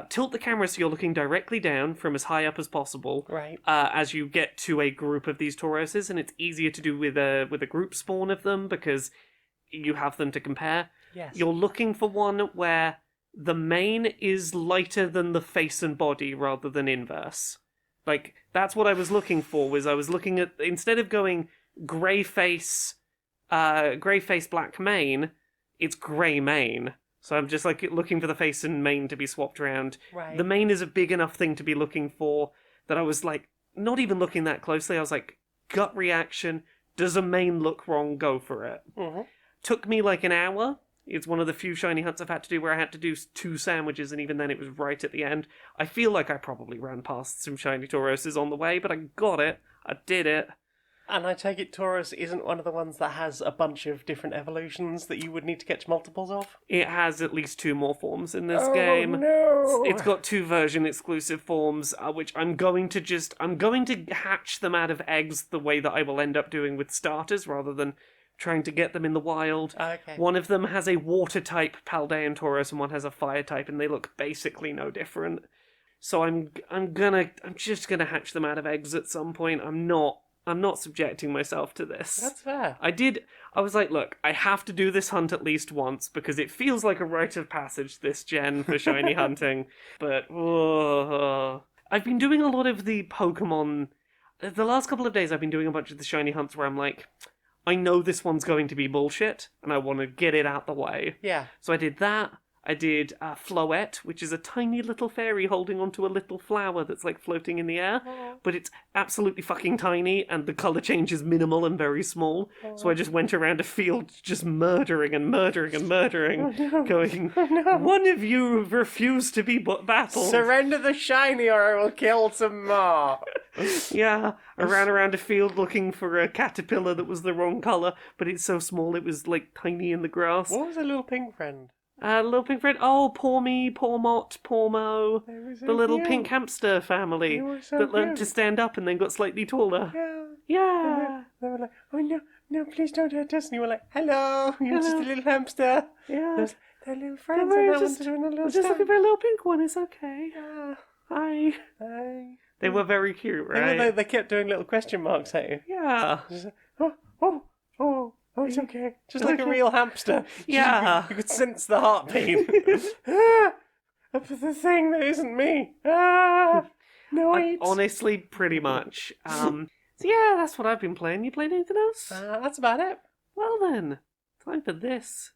tilt the camera so you're looking directly down from as high up as possible. Right. As you get to a group of these Tauroses, and it's easier to do with a group spawn of them because you have them to compare. Yes. You're looking for one where the mane is lighter than the face and body rather than inverse. Like, that's what I was looking for, was I was looking at, instead of going grey face, black mane, it's grey mane. So I'm just, like, looking for the face and mane to be swapped around. Right. The mane is a big enough thing to be looking for that I was, like, not even looking that closely. I was like, gut reaction, does a mane look wrong? Go for it. Mm-hmm. Took me, like, an hour. It's one of the few shiny hunts I've had to do where I had to do 2 sandwiches, and even then it was right at the end. I feel like I probably ran past some shiny Tauroses on the way, but I got it. I did it. And I take it Taurus isn't one of the ones that has a bunch of different evolutions that you would need to catch multiples of? It has at least 2 more forms in this game. No! It's got 2 version exclusive forms, which I'm going to hatch them out of eggs the way that I will end up doing with starters rather than trying to get them in the wild. Okay. One of them has a water type Paldean Taurus and one has a fire type, and they look basically no different. So I'm just gonna hatch them out of eggs at some point. I'm not subjecting myself to this. That's fair. I was like, look, I have to do this hunt at least once because it feels like a rite of passage this gen for shiny hunting. But I've been doing a lot of the Pokemon. The last couple of days I've been doing a bunch of the shiny hunts where I'm like, I know this one's going to be bullshit and I want to get it out the way. Yeah. So I did that. I did Floette, which is a tiny little fairy holding onto a little flower that's like floating in the air, but it's absolutely fucking tiny and the colour change is minimal and very small. So I just went around a field just murdering and murdering and murdering, going, one of you refused to be battled. Surrender the shiny or I will kill some more. Yeah, I ran around a field looking for a caterpillar that was the wrong colour, but it's so small it was like tiny in the grass. What was a little pink friend? Little pink friend. Oh, poor me, poor Mott, poor Mo. So The little cute. pink hamster family They were so that learned cute. to stand up and then got slightly taller. Yeah. Yeah. They were like, oh no, please don't hurt us. And you were like, hello, you're just a little hamster. Yeah. They're little friends. Don't worry, and I just- want to do a little I'm just looking for a little pink one. It's okay. Yeah. Hi. Hi. They were very cute, right? They kept doing little question marks at you. Yeah. Just like, oh, it's okay. Just like a okay. real hamster. Yeah. You could sense the heartbeat. The thing that isn't me. No, Honestly, pretty much. So yeah, that's what I've been playing. You played anything else? That's about it. Well then, time for this.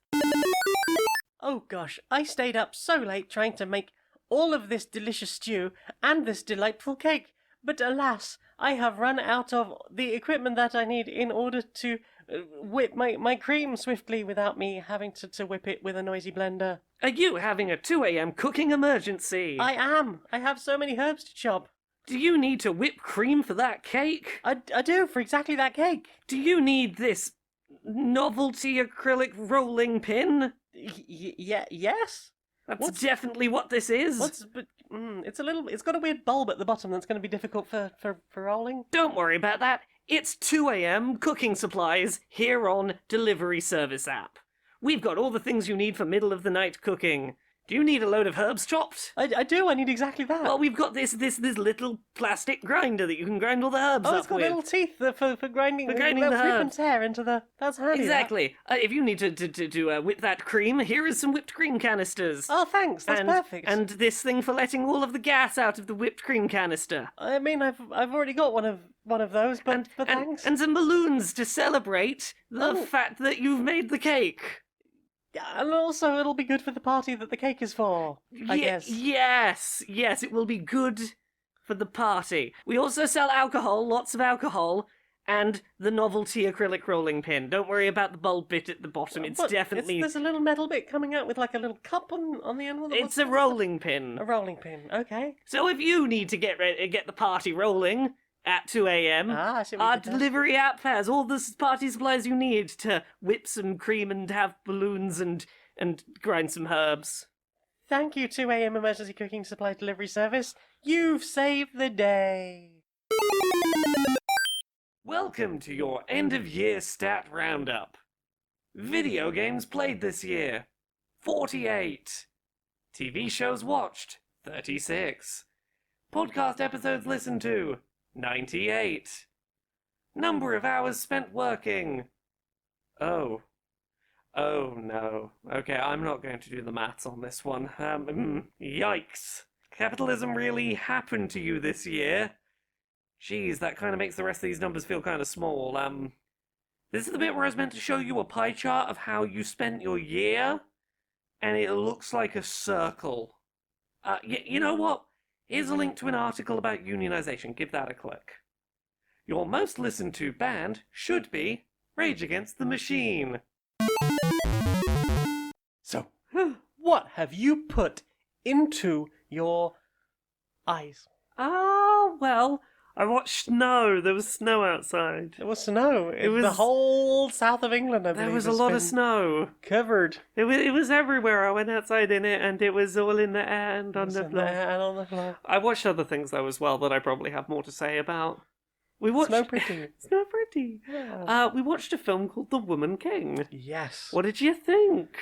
Oh gosh, I stayed up so late trying to make all of this delicious stew and this delightful cake. But alas, I have run out of the equipment that I need in order to whip my cream swiftly without me having to whip it with a noisy blender. Are you having a 2 a.m. cooking emergency? I am. I have so many herbs to chop. Do you need to whip cream for that cake? I do, for exactly that cake. Do you need this novelty acrylic rolling pin? Yes? That's definitely what this is. It's got a weird bulb at the bottom that's going to be difficult for rolling. Don't worry about that. It's 2 a.m. cooking supplies here on Delivery Service app. We've got all the things you need for middle of the night cooking. Do you need a load of herbs chopped? I do, I need exactly that. Well, we've got this little plastic grinder that you can grind all the herbs Oh, up it's got with. little teeth for grinding, For grinding they'll the rip and herbs. tear into the... That's handy. Exactly. If you need to whip that cream, here is some whipped cream canisters. Oh, thanks. That's perfect. And this thing for letting all of the gas out of the whipped cream canister. I mean, I've already got one of those, but thanks. And some balloons to celebrate the fact that you've made the cake. And also, it'll be good for the party that the cake is for, I guess. Yes, it will be good for the party. We also sell alcohol, lots of alcohol, and the novelty acrylic rolling pin. Don't worry about the bulb bit at the bottom. It's But definitely... there's a little metal bit coming out with like a little cup on the end. It's a rolling pin. A rolling pin, okay. So if you need to get the party rolling at 2 a.m., I see what our you did there. delivery app has all the party supplies you need to whip some cream and have balloons and grind some herbs. Thank you, 2 a.m. emergency cooking supply delivery service. You've saved the day. Welcome to your end-of-year stat roundup. Video games played this year. 48. TV shows watched, 36. Podcast episodes listened to, 98. Number of hours spent working. Oh no. Okay, I'm not going to do the maths on this one. Yikes. Capitalism really happened to you this year. Geez, that kind of makes the rest of these numbers feel kind of small. This is the bit where I was meant to show you a pie chart of how you spent your year, and it looks like a circle. You know what? Here's a link to an article about unionization. Give that a click. Your most listened to band should be Rage Against the Machine. So, what have you put into your eyes? Well, I watched snow. There was snow outside. There was snow. It was the whole south of England, I believe. There was a lot of snow. Covered. It was everywhere. I went outside in it, and it was all in the air and on the floor. And on the floor. I watched other things though as well that I probably have more to say about. We watched Snow Pretty. Snow Pretty. Yeah. We watched a film called The Woman King. Yes. What did you think?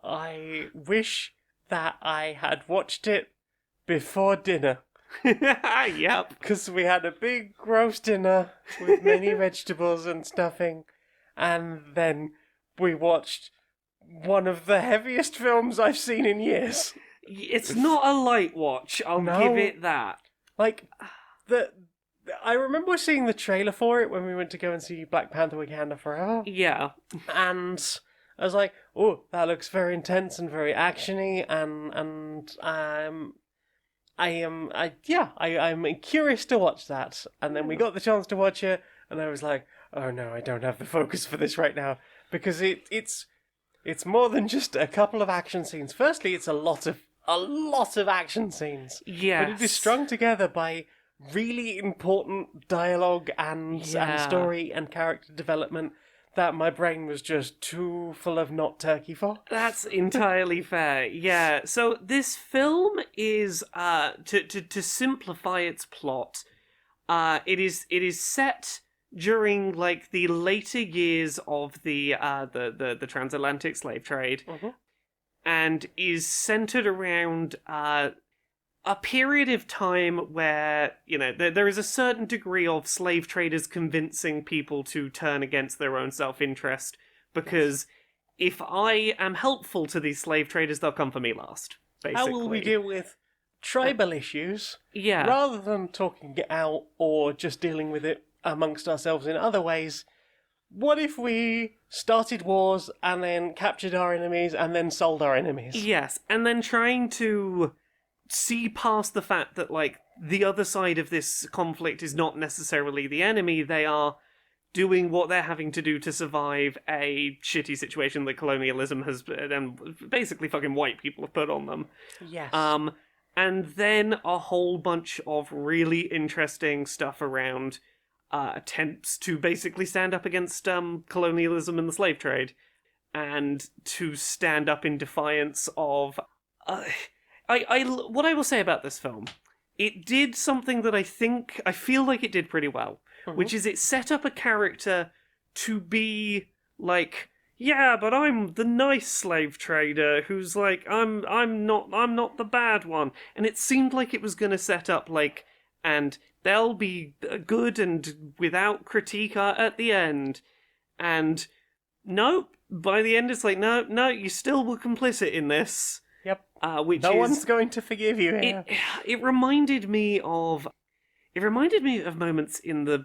I wish that I had watched it before dinner. Yep. Because we had a big roast dinner with many vegetables and stuffing, and then we watched one of the heaviest films I've seen in years. It's not a light watch, I'll give it that. Like, I remember seeing the trailer for it when we went to go and see Black Panther Wakanda Forever. Yeah. And I was like, oh, that looks very intense and very actiony, and I'm curious to watch that. And then we got the chance to watch it, and I was like, oh no, I don't have the focus for this right now, because it's more than just a couple of action scenes. Firstly, it's a lot of action scenes. Yes. But it is strung together by really important dialogue and story and character development that my brain was just too full of not turkey for. That's entirely fair. Yeah. So this film is to simplify its plot, it is set during like the later years of the transatlantic slave trade, and is centered around a period of time where, you know, there is a certain degree of slave traders convincing people to turn against their own self-interest, because if I am helpful to these slave traders, they'll come for me last, basically. How will we deal with tribal issues, Yeah. rather than talking it out or just dealing with it amongst ourselves in other ways? What if we started wars and then captured our enemies and then sold our enemies? Yes, and then trying to see past the fact that, like, the other side of this conflict is not necessarily the enemy. They are doing what they're having to do to survive a shitty situation that colonialism has, and basically fucking white people have put on them. Yes. And then a whole bunch of really interesting stuff around attempts to basically stand up against colonialism and the slave trade, and to stand up in defiance of... what I will say about this film, it did something that I feel like it did pretty well, which is it set up a character to be like, yeah, but I'm the nice slave trader who's like, I'm not the bad one, and it seemed like it was going to set up like, and they'll be good and without critique at the end, and nope, by the end it's like, no, you still were complicit in this. Yep. No one's going to forgive you here. It reminded me of moments in the...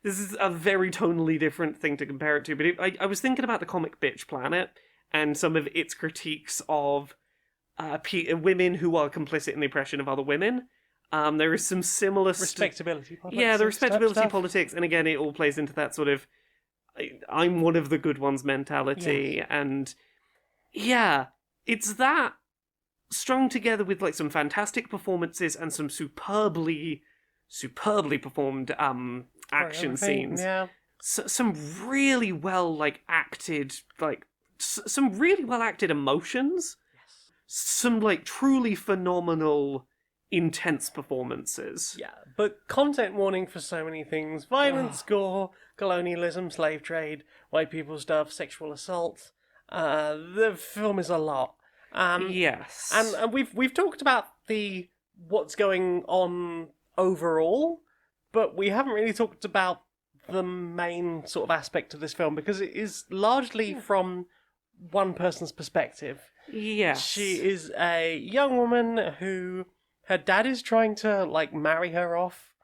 This is a very tonally different thing to compare it to, but I was thinking about the comic Bitch Planet and some of its critiques of women who are complicit in the oppression of other women. There is some similar... Respectability politics. Yeah, the respectability stuff. politics, and again, it all plays into that sort of I'm one of the good ones mentality, and yeah, it's that strung together with like some fantastic performances and some superbly performed action scenes. Yeah. Some really well acted some really well acted emotions. Yes. Some like truly phenomenal intense performances. Yeah, but content warning for so many things: violence, gore, colonialism, slave trade, white people stuff, sexual assault. The film is a lot. Yes. And we've talked about the what's going on overall, but we haven't really talked about the main sort of aspect of this film because it is largely from one person's perspective. Yes. She is a young woman who her dad is trying to like marry her off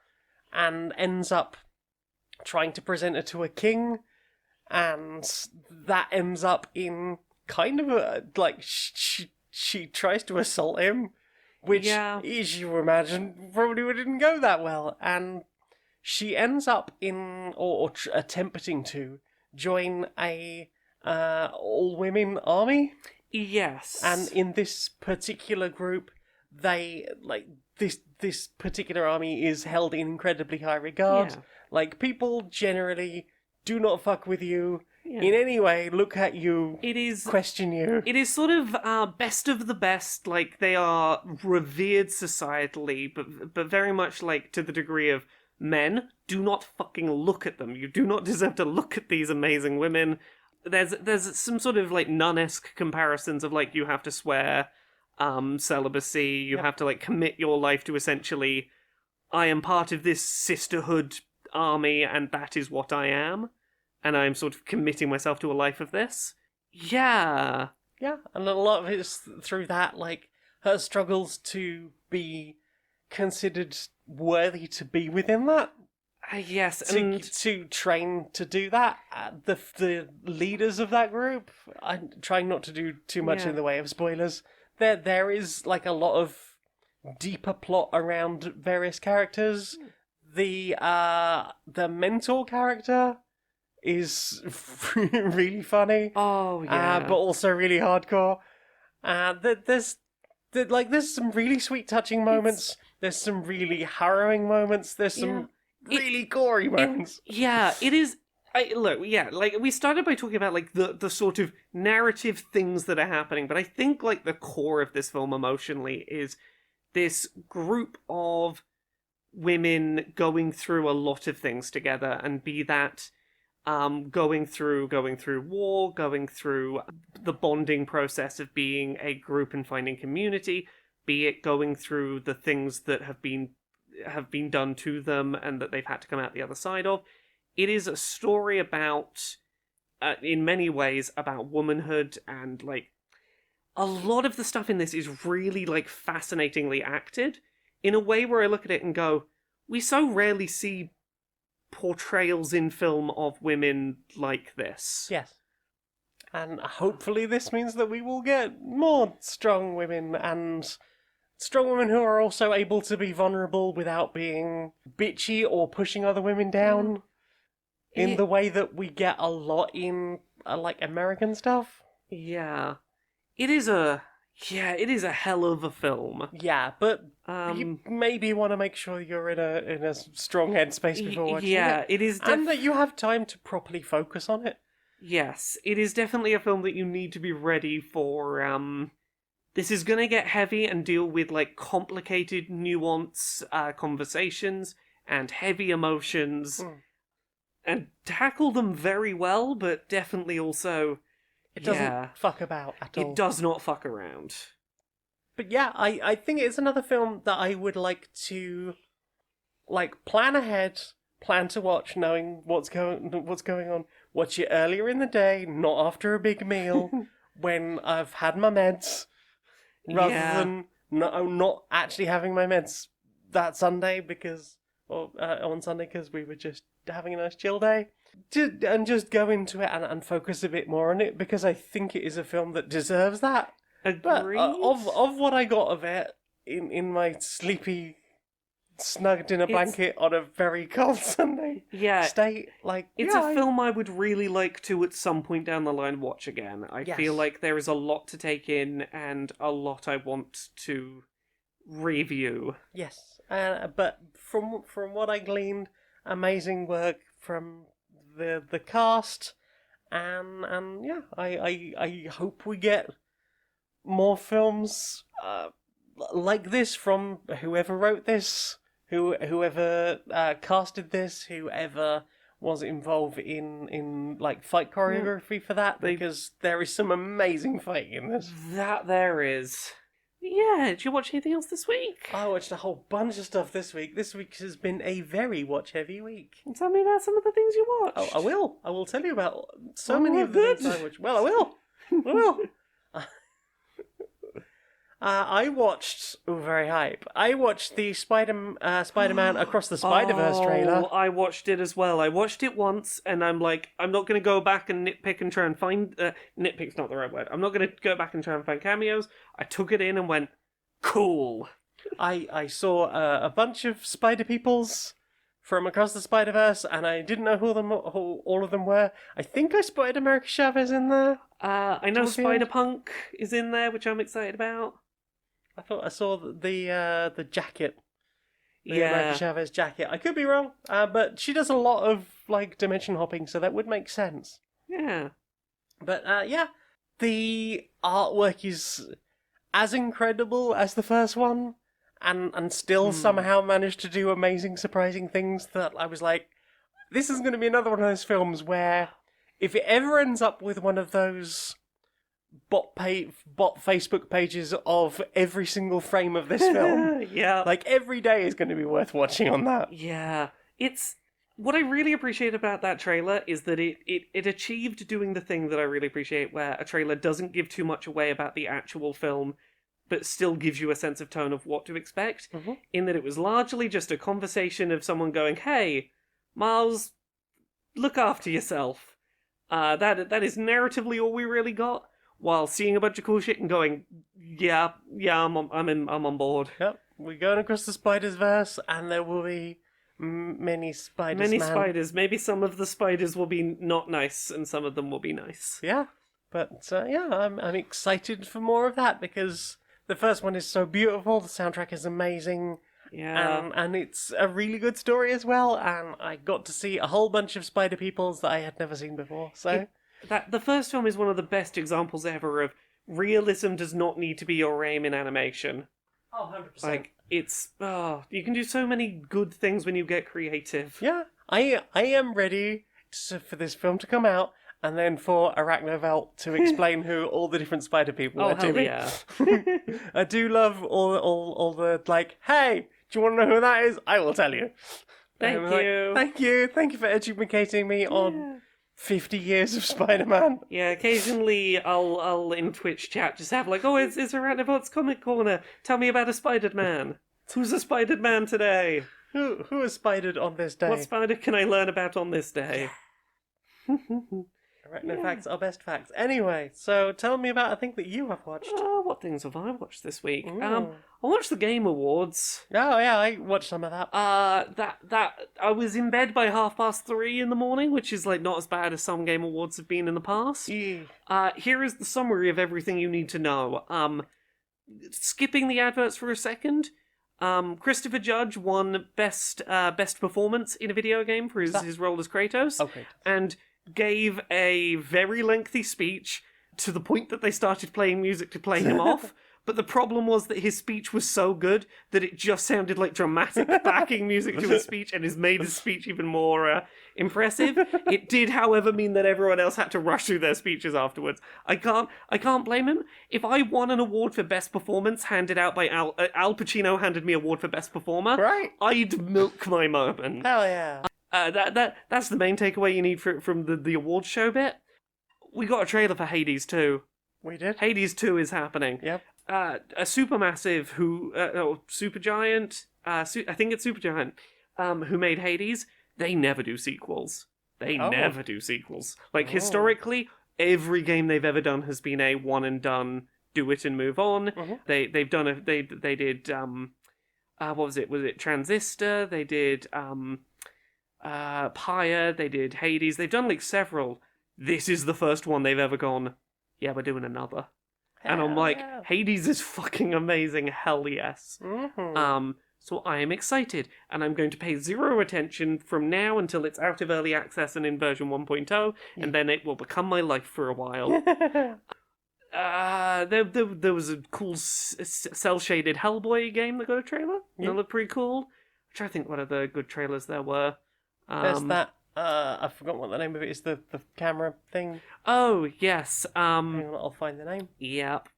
and ends up trying to present her to a king, and that ends up in kind of a like she tries to assault him, which, as you imagine, probably didn't go that well, and she ends up in or attempting to join a all-women army. Yes. And in this particular group, they like this particular army is held in incredibly high regard. Yeah. Like, people generally do not fuck with you Yeah. in any way, look at you, It is question you. It is sort of best of the best. Like, they are revered societally, but very much like to the degree of men, do not fucking look at them. You do not deserve to look at these amazing women. There's some sort of like nun-esque comparisons of like you have to swear celibacy, you have to like commit your life to essentially, I am part of this sisterhood army and that is what I am, and I'm sort of committing myself to a life of this. Yeah. Yeah, and a lot of it's through that, like, her struggles to be considered worthy to be within that. Yes, To train to do that. The leaders of that group, I'm trying not to do too much in the way of spoilers. There is like a lot of deeper plot around various characters. The mentor character is really funny. Oh yeah, but also really hardcore. There's some really sweet touching moments. There's some really harrowing moments. There's some really gory moments. It is. Like we started by talking about like the sort of narrative things that are happening, but I think like the core of this film emotionally is this group of women going through a lot of things together, and be that going through war, going through the bonding process of being a group and finding community, be it going through the things that have been done to them and that they've had to come out the other side of. It is a story about, in many ways, about womanhood, and like a lot of the stuff in this is really like fascinatingly acted in a way where I look at it and go, we so rarely see portrayals in film of women like this. Yes. And hopefully this means that we will get more strong women, and strong women who are also able to be vulnerable without being bitchy or pushing other women down in the way that we get a lot in like American stuff. Yeah. It is a hell of a film. Yeah, but you maybe want to make sure you're in a strong headspace before watching it. It is and that you have time to properly focus on it. Yes, it is definitely a film that you need to be ready for. This is gonna get heavy and deal with like complicated, nuance conversations and heavy emotions, and tackle them very well, but definitely also it doesn't fuck about at all. It does not fuck around. But yeah, I think it's another film that I would like to like plan ahead, plan to watch, knowing what's going on. Watch it earlier in the day, not after a big meal, when I've had my meds, rather than not actually having my meds that Sunday on Sunday because we were just having a nice chill day. And just go into it and focus a bit more on it, because I think it is a film that deserves that. Agreed. But of what I got of it in my sleepy, snugged in a blanket on a very cold Sunday state, like it's a film I would really like to at some point down the line watch again. I feel like there is a lot to take in and a lot I want to review. Yes, but from what I gleaned, amazing work from the cast, and yeah, I hope we get more films like this from whoever wrote this, whoever casted this, whoever was involved in like fight choreography for that, because there is some amazing fighting in this. That there is. Yeah, did you watch anything else this week? I watched a whole bunch of stuff this week. This week has been a very watch-heavy week. Tell me about some of the things you watched. Oh, I will. I will tell you about so many of the things I watched. Well, I will. I will. I watched... Oh, very hype. I watched the Spider-Man Across the Spider-Verse trailer. I watched it as well. I watched it once, and I'm like, I'm not going to go back and nitpick and try and find... nitpick's not the right word. I'm not going to go back and try and find cameos. I took it in and went, cool. I saw a bunch of Spider-Peoples from Across the Spider-Verse, and I didn't know who all of them were. I think I spotted America Chavez in there. I know Spider-Punk is in there, which I'm excited about. I thought I saw the jacket. The America Chavez jacket. I could be wrong, but she does a lot of like dimension hopping, so that would make sense. Yeah. But yeah, the artwork is as incredible as the first one, and still somehow managed to do amazing, surprising things that I was like, this is going to be another one of those films where if it ever ends up with one of those bot Facebook pages of every single frame of this film. Yeah. Like, every day is going to be worth watching on that. Yeah. It's... What I really appreciate about that trailer is that it achieved doing the thing that I really appreciate, where a trailer doesn't give too much away about the actual film, but still gives you a sense of tone of what to expect, in that it was largely just a conversation of someone going, hey, Miles, look after yourself. That is narratively all we really got, while seeing a bunch of cool shit and going, yeah, I'm on board. Yep, we're going across the Spider-Verse, and there will be many spiders. Many spiders. Maybe some of the spiders will be not nice, and some of them will be nice. Yeah, but yeah, I'm excited for more of that, because the first one is so beautiful, the soundtrack is amazing, and it's a really good story as well, and I got to see a whole bunch of spider peoples that I had never seen before, so... The first film is one of the best examples ever of realism does not need to be your aim in animation. Oh, 100%. Like, it's... you can do so many good things when you get creative. Yeah, I am ready for this film to come out, and then for Arachnovelt to explain who all the different spider people are to me. Yeah. I do love all the, like, hey, do you want to know who that is? I will tell you. Thank you. Thank you for educating me on 50 years of Spider-Man. Yeah, occasionally I'll in Twitch chat just have like, oh, it's Arachnovelt's Comic Corner. Tell me about a Spidered Man. Who's a Spidered Man today? Who is spidered on this day? What spider can I learn about on this day? Arachno facts are best facts. Anyway, so tell me about a thing that you have watched. What things have I watched this week? I watched the Game Awards. Oh yeah, I watched some of that. That I was in bed by 3:30 in the morning, which is like not as bad as some Game Awards have been in the past. Yeah. Here is the summary of everything you need to know. Skipping the adverts for a second. Christopher Judge won best performance in a video game for his role as Kratos. Okay. And gave a very lengthy speech to the point that they started playing music to play him off. But the problem was that his speech was so good that it just sounded like dramatic backing music to his speech, and has made his speech even more impressive. It did, however, mean that everyone else had to rush through their speeches afterwards. I can't blame him. If I won an award for best performance handed out by Al Pacino handed me an award for best performer, right? I'd milk my moment. Hell yeah. That's the main takeaway you need from the awards show bit. We got a trailer for Hades 2. We did? Hades 2 is happening. Yep. A supermassive Supergiant, I think it's Supergiant, who made Hades, they never do sequels. Never do sequels. Like, historically, every game they've ever done has been a one and done, do it and move on. They did, what was it? Was it Transistor? They did, Pyre, they did Hades. They've done, like, several. This is the first one they've ever gone, yeah, we're doing another. And I'm like, Hades is fucking amazing, hell yes. So I am excited, and I'm going to pay zero attention from now until it's out of early access and in version 1.0, and then it will become my life for a while. There was a cool cel-shaded Hellboy game that got a trailer. That looked pretty cool. I'm trying to think what other good trailers there were. There's that I've forgotten what the name of it is. The camera thing. Oh, yes. Hang on, I'll find the name. Yep.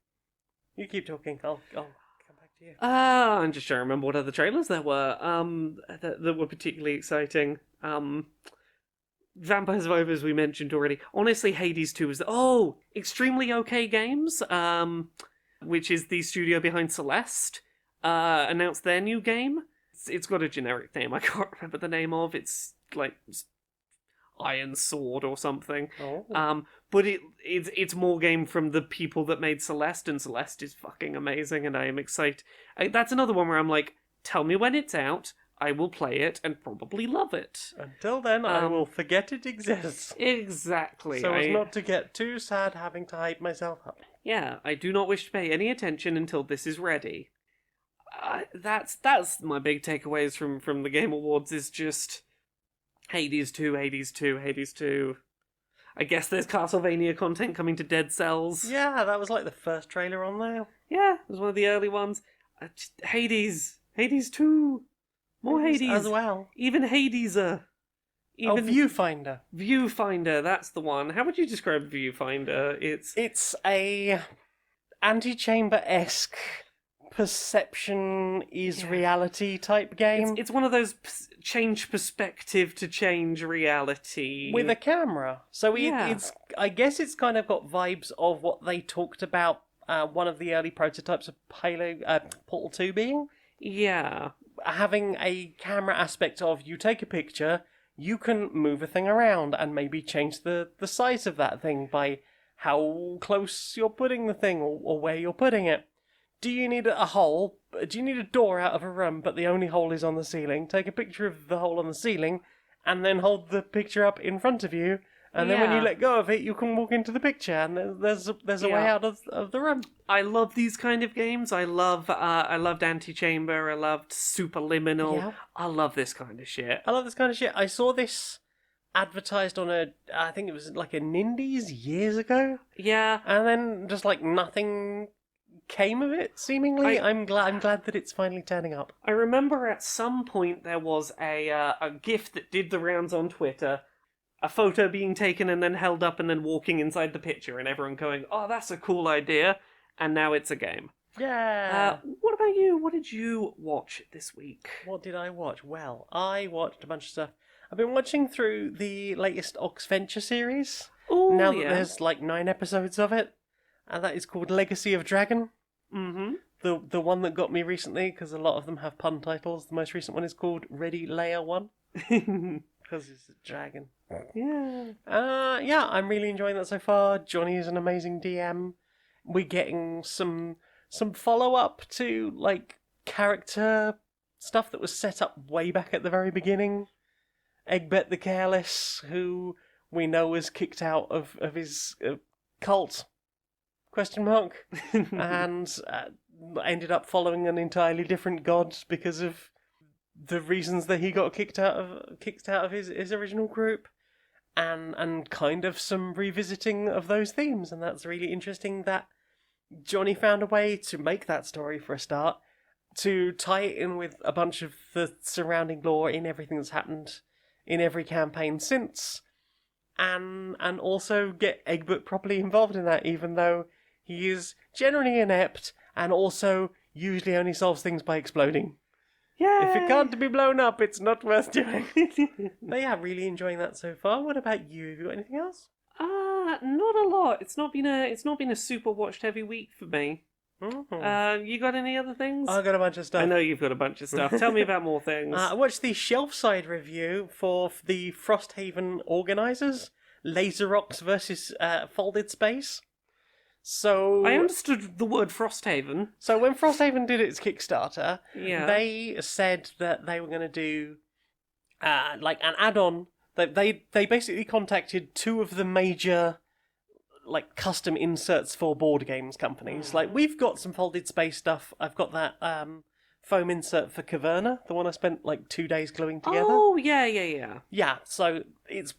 You keep talking. I'll come back to you. I'm just trying to remember what other trailers there were. That were particularly exciting. Vampire Survivors we mentioned already. Honestly, Hades 2 was Extremely Okay Games, which is the studio behind Celeste, announced their new game. It's got a generic name. I can't remember the name of. It's like Iron Sword or something. Oh. But it's more game from the people that made Celeste, and Celeste is fucking amazing, and I am excited. That's another one where I'm like, tell me when it's out, I will play it and probably love it. Until then, I will forget it exists. Exactly. So as not to get too sad having to hype myself up. Yeah, I do not wish to pay any attention until this is ready. That's my big takeaways from the Game Awards is just Hades 2, Hades 2, Hades 2. I guess there's Castlevania content coming to Dead Cells. Yeah, that was like the first trailer on there. Yeah, it was one of the early ones. Hades 2. More Hades. As well. Even Hadesa. Viewfinder. Viewfinder, that's the one. How would you describe Viewfinder? It's a antechamber-esque perception is reality type game. It's one of those change perspective to change reality. With a camera. So Yeah. it's I guess it's kind of got vibes of what they talked about one of the early prototypes of Portal 2 being. Yeah. Having a camera aspect of you take a picture, you can move a thing around and maybe change the size of that thing by how close you're putting the thing or where you're putting it. Do you need a hole? Do you need a door out of a room but the only hole is on the ceiling? Take a picture of the hole on the ceiling and then hold the picture up in front of you. And then when you let go of it, you can walk into the picture, and there's a way out of the room. I love these kind of games. I loved Antechamber. I loved Superliminal. Yeah. I love this kind of shit. I love this kind of shit. I saw this advertised on I think it was like a Nindies years ago, Yeah. and then just like nothing came of it. Seemingly, I'm glad that it's finally turning up. I remember at some point there was a GIF that did the rounds on Twitter. A photo being taken and then held up and then walking inside the picture and everyone going, oh, that's a cool idea. And now it's a game. Yeah. What about you? What did you watch this week? What did I watch? Well, I watched a bunch of stuff. I've been watching through the latest Oxventure series. Oh, now that there's like 9 episodes of it. And that is called Legacy of Dragon. Mm-hmm. The one that got me recently, because a lot of them have pun titles. The most recent one is called Ready Layer 1. Because it's a dragon. Yeah. Yeah, I'm really enjoying that so far. Johnny is an amazing DM. We're getting some follow-up to, like, character stuff that was set up way back at the very beginning. Egbert the Careless, who we know was kicked out of his cult, ? And ended up following an entirely different god because of the reasons that he got kicked out of his original group, and kind of some revisiting of those themes, and that's really interesting that Johnny found a way to make that story for a start, to tie it in with a bunch of the surrounding lore in everything that's happened in every campaign since, and also get Egbert properly involved in that, even though he is generally inept and also usually only solves things by exploding. Yeah. If it can't be blown up, it's not worth doing. But yeah, really enjoying that so far. What about you? Have you got anything else? Not a lot. It's not been a super watched heavy week for me. Mm-hmm. You got any other things? I've got a bunch of stuff. I know you've got a bunch of stuff. Tell me about more things. I watched the shelf side review for the Frosthaven organisers, Laser Rocks versus Folded Space. So I understood the word Frosthaven. So when Frosthaven did its Kickstarter, Yeah. they said that they were going to do like an add-on. They basically contacted 2 of the major like custom inserts for board games companies. Like, we've got some Folded Space stuff. I've got that foam insert for Caverna, the one I spent like 2 days gluing together. Oh, yeah. Yeah, so it's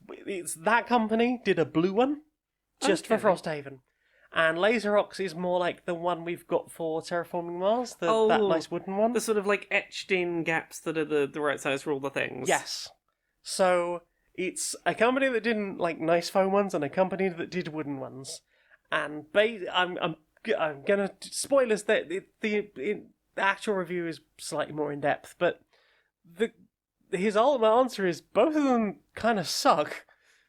that company did a blue one just for Okay. Frosthaven. And Laser Rocks is more like the one we've got for Terraforming Mars, that nice wooden one. The sort of like etched in gaps that are the right size for all the things. Yes. So It's a company that did like nice foam ones and a company that did wooden ones. And I'm gonna spoilers that the actual review is slightly more in depth, but his ultimate answer is both of them kind of suck.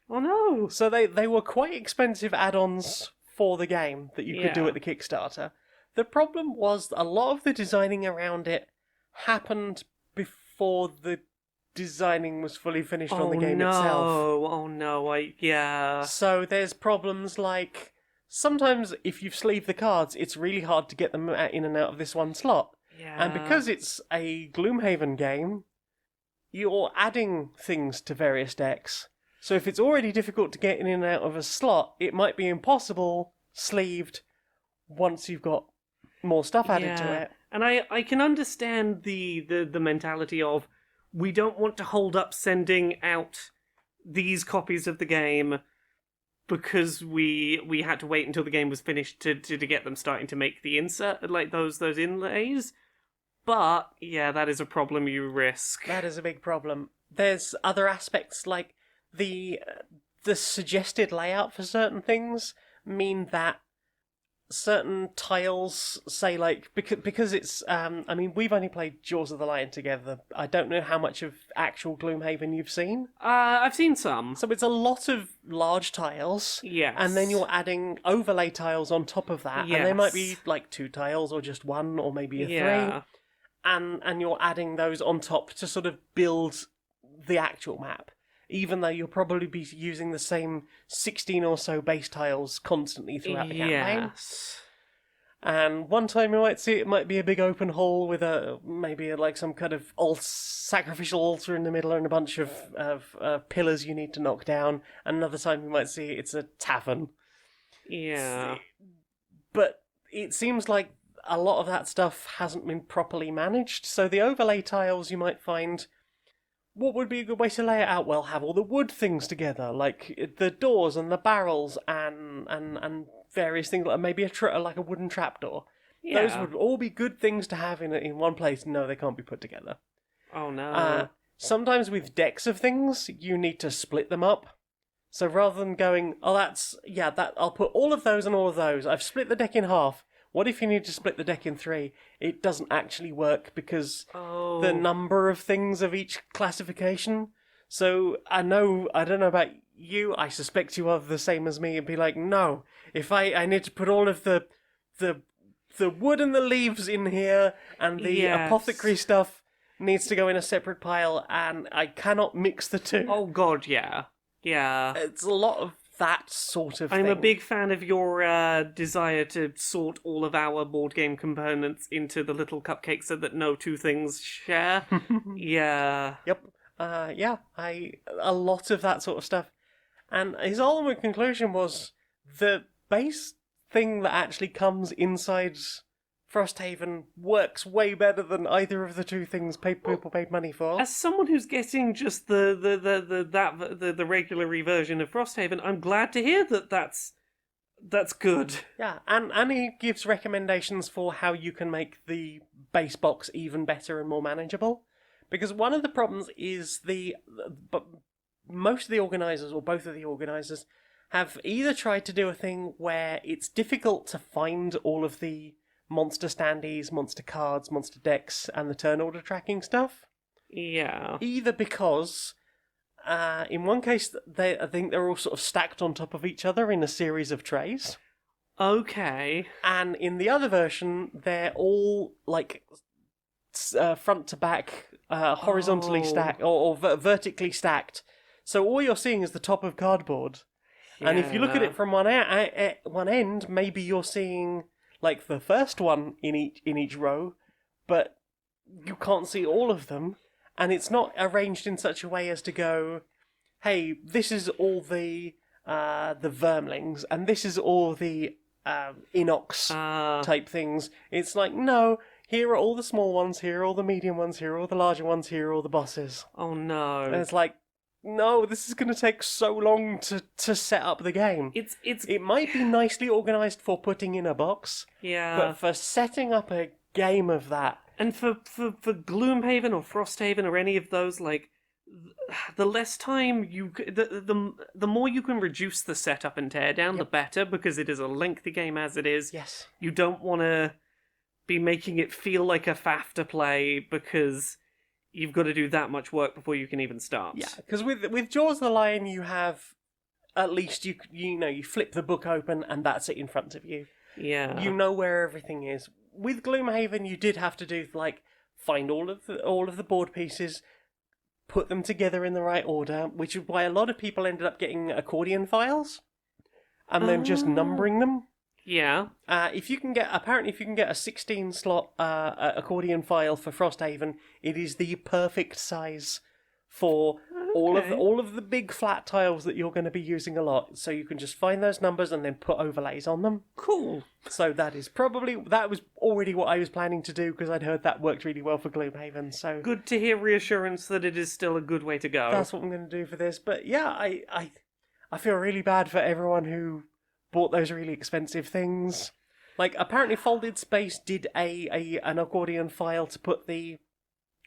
Oh no! So they were quite expensive add-ons for the game that you could do at the Kickstarter. The problem was a lot of the designing around it happened before the designing was fully finished on the game itself. Oh no, yeah. So there's problems like sometimes if you've sleeved the cards, it's really hard to get them in and out of this one slot. Yeah. And because it's a Gloomhaven game, you're adding things to various decks. So if it's already difficult to get in and out of a slot, it might be impossible sleeved once you've got more stuff added to it. And I can understand the mentality of we don't want to hold up sending out these copies of the game because we had to wait until the game was finished to get them starting to make the insert, like those inlays. But yeah, that is a problem you risk. That is a big problem. There's other aspects like the suggested layout for certain things mean that certain tiles say like because it's I mean we've only played Jaws of the Lion together. I don't know how much of actual Gloomhaven you've seen. I've seen some. So it's a lot of large tiles. Yes. And then you're adding overlay tiles on top of that. Yes. And they might be like 2 tiles or just 1 or maybe a 3. And you're adding those on top to sort of build the actual map. Even though you'll probably be using the same 16 or so base tiles constantly throughout the campaign. Yes. And one time you might see it might be a big open hall with maybe like some kind of sacrificial altar in the middle and a bunch of pillars you need to knock down. Another time you might see it's a tavern. Yeah. But it seems like a lot of that stuff hasn't been properly managed. So the overlay tiles you might find... What would be a good way to lay it out? Well, have all the wood things together, like the doors and the barrels and various things, like maybe like a wooden trapdoor. Yeah. Those would all be good things to have in one place. No, they can't be put together. Oh no. Sometimes with decks of things, you need to split them up. So rather than going, I'll put all of those and all of those. I've split the deck in half. What if you need to split the deck in 3? It doesn't actually work because the number of things of each classification. So I don't know about you, I suspect you are the same as me and be like, no, if I need to put all of the wood and the leaves in here and the apothecary stuff needs to go in a separate pile and I cannot mix the two. Oh god, yeah. Yeah. It's a lot of that sort of thing. I'm a big fan of your desire to sort all of our board game components into the little cupcakes so that no two things share. Yeah. Yep. A lot of that sort of stuff. And his ultimate conclusion was the base thing that actually comes inside Frosthaven works way better than either of the two things people paid money for. As someone who's getting just the regular version of Frosthaven, I'm glad to hear that that's good. Yeah, and he gives recommendations for how you can make the base box even better and more manageable. Because one of the problems is most of the organisers, or both of the organisers, have either tried to do a thing where it's difficult to find all of the monster standees, monster cards, monster decks, and the turn order tracking stuff. Yeah. Either because, in one case, I think they're all sort of stacked on top of each other in a series of trays. Okay. And in the other version, they're all, like, front to back, horizontally stacked, or vertically stacked. So all you're seeing is the top of cardboard. Yeah. And if you look at it from one end, maybe you're seeing... like the first one in each row, but you can't see all of them, and it's not arranged in such a way as to go, hey, this is all the vermlings, and this is all the inox type things. It's like, no, here are all the small ones, here are all the medium ones, here are all the larger ones, here are all the bosses. Oh no. And it's like, no, this is going to take so long to set up the game. It might be nicely organised for putting in a box, but for setting up a game of that... And for Gloomhaven or Frosthaven or any of those, like, the less time the more you can reduce the setup and teardown, the better, because it is a lengthy game as it is. Yes. You don't want to be making it feel like a faff to play because you've got to do that much work before you can even start. Yeah, because with Jaws of the Lion, you have at least you flip the book open and that's it in front of you. Yeah. You know where everything is. With Gloomhaven, you did have to do like find all of the board pieces, put them together in the right order, which is why a lot of people ended up getting accordion files and then just numbering them. Yeah. If you can get a 16 slot accordion file for Frosthaven, it is the perfect size for all of the big flat tiles that you're going to be using a lot. So you can just find those numbers and then put overlays on them. Cool. So that was already what I was planning to do because I'd heard that worked really well for Gloomhaven. So Good to hear reassurance that it is still a good way to go. that's what I'm going to do for this. But yeah, I feel really bad for everyone who bought those really expensive things. Like, apparently Folded Space did an accordion file to put the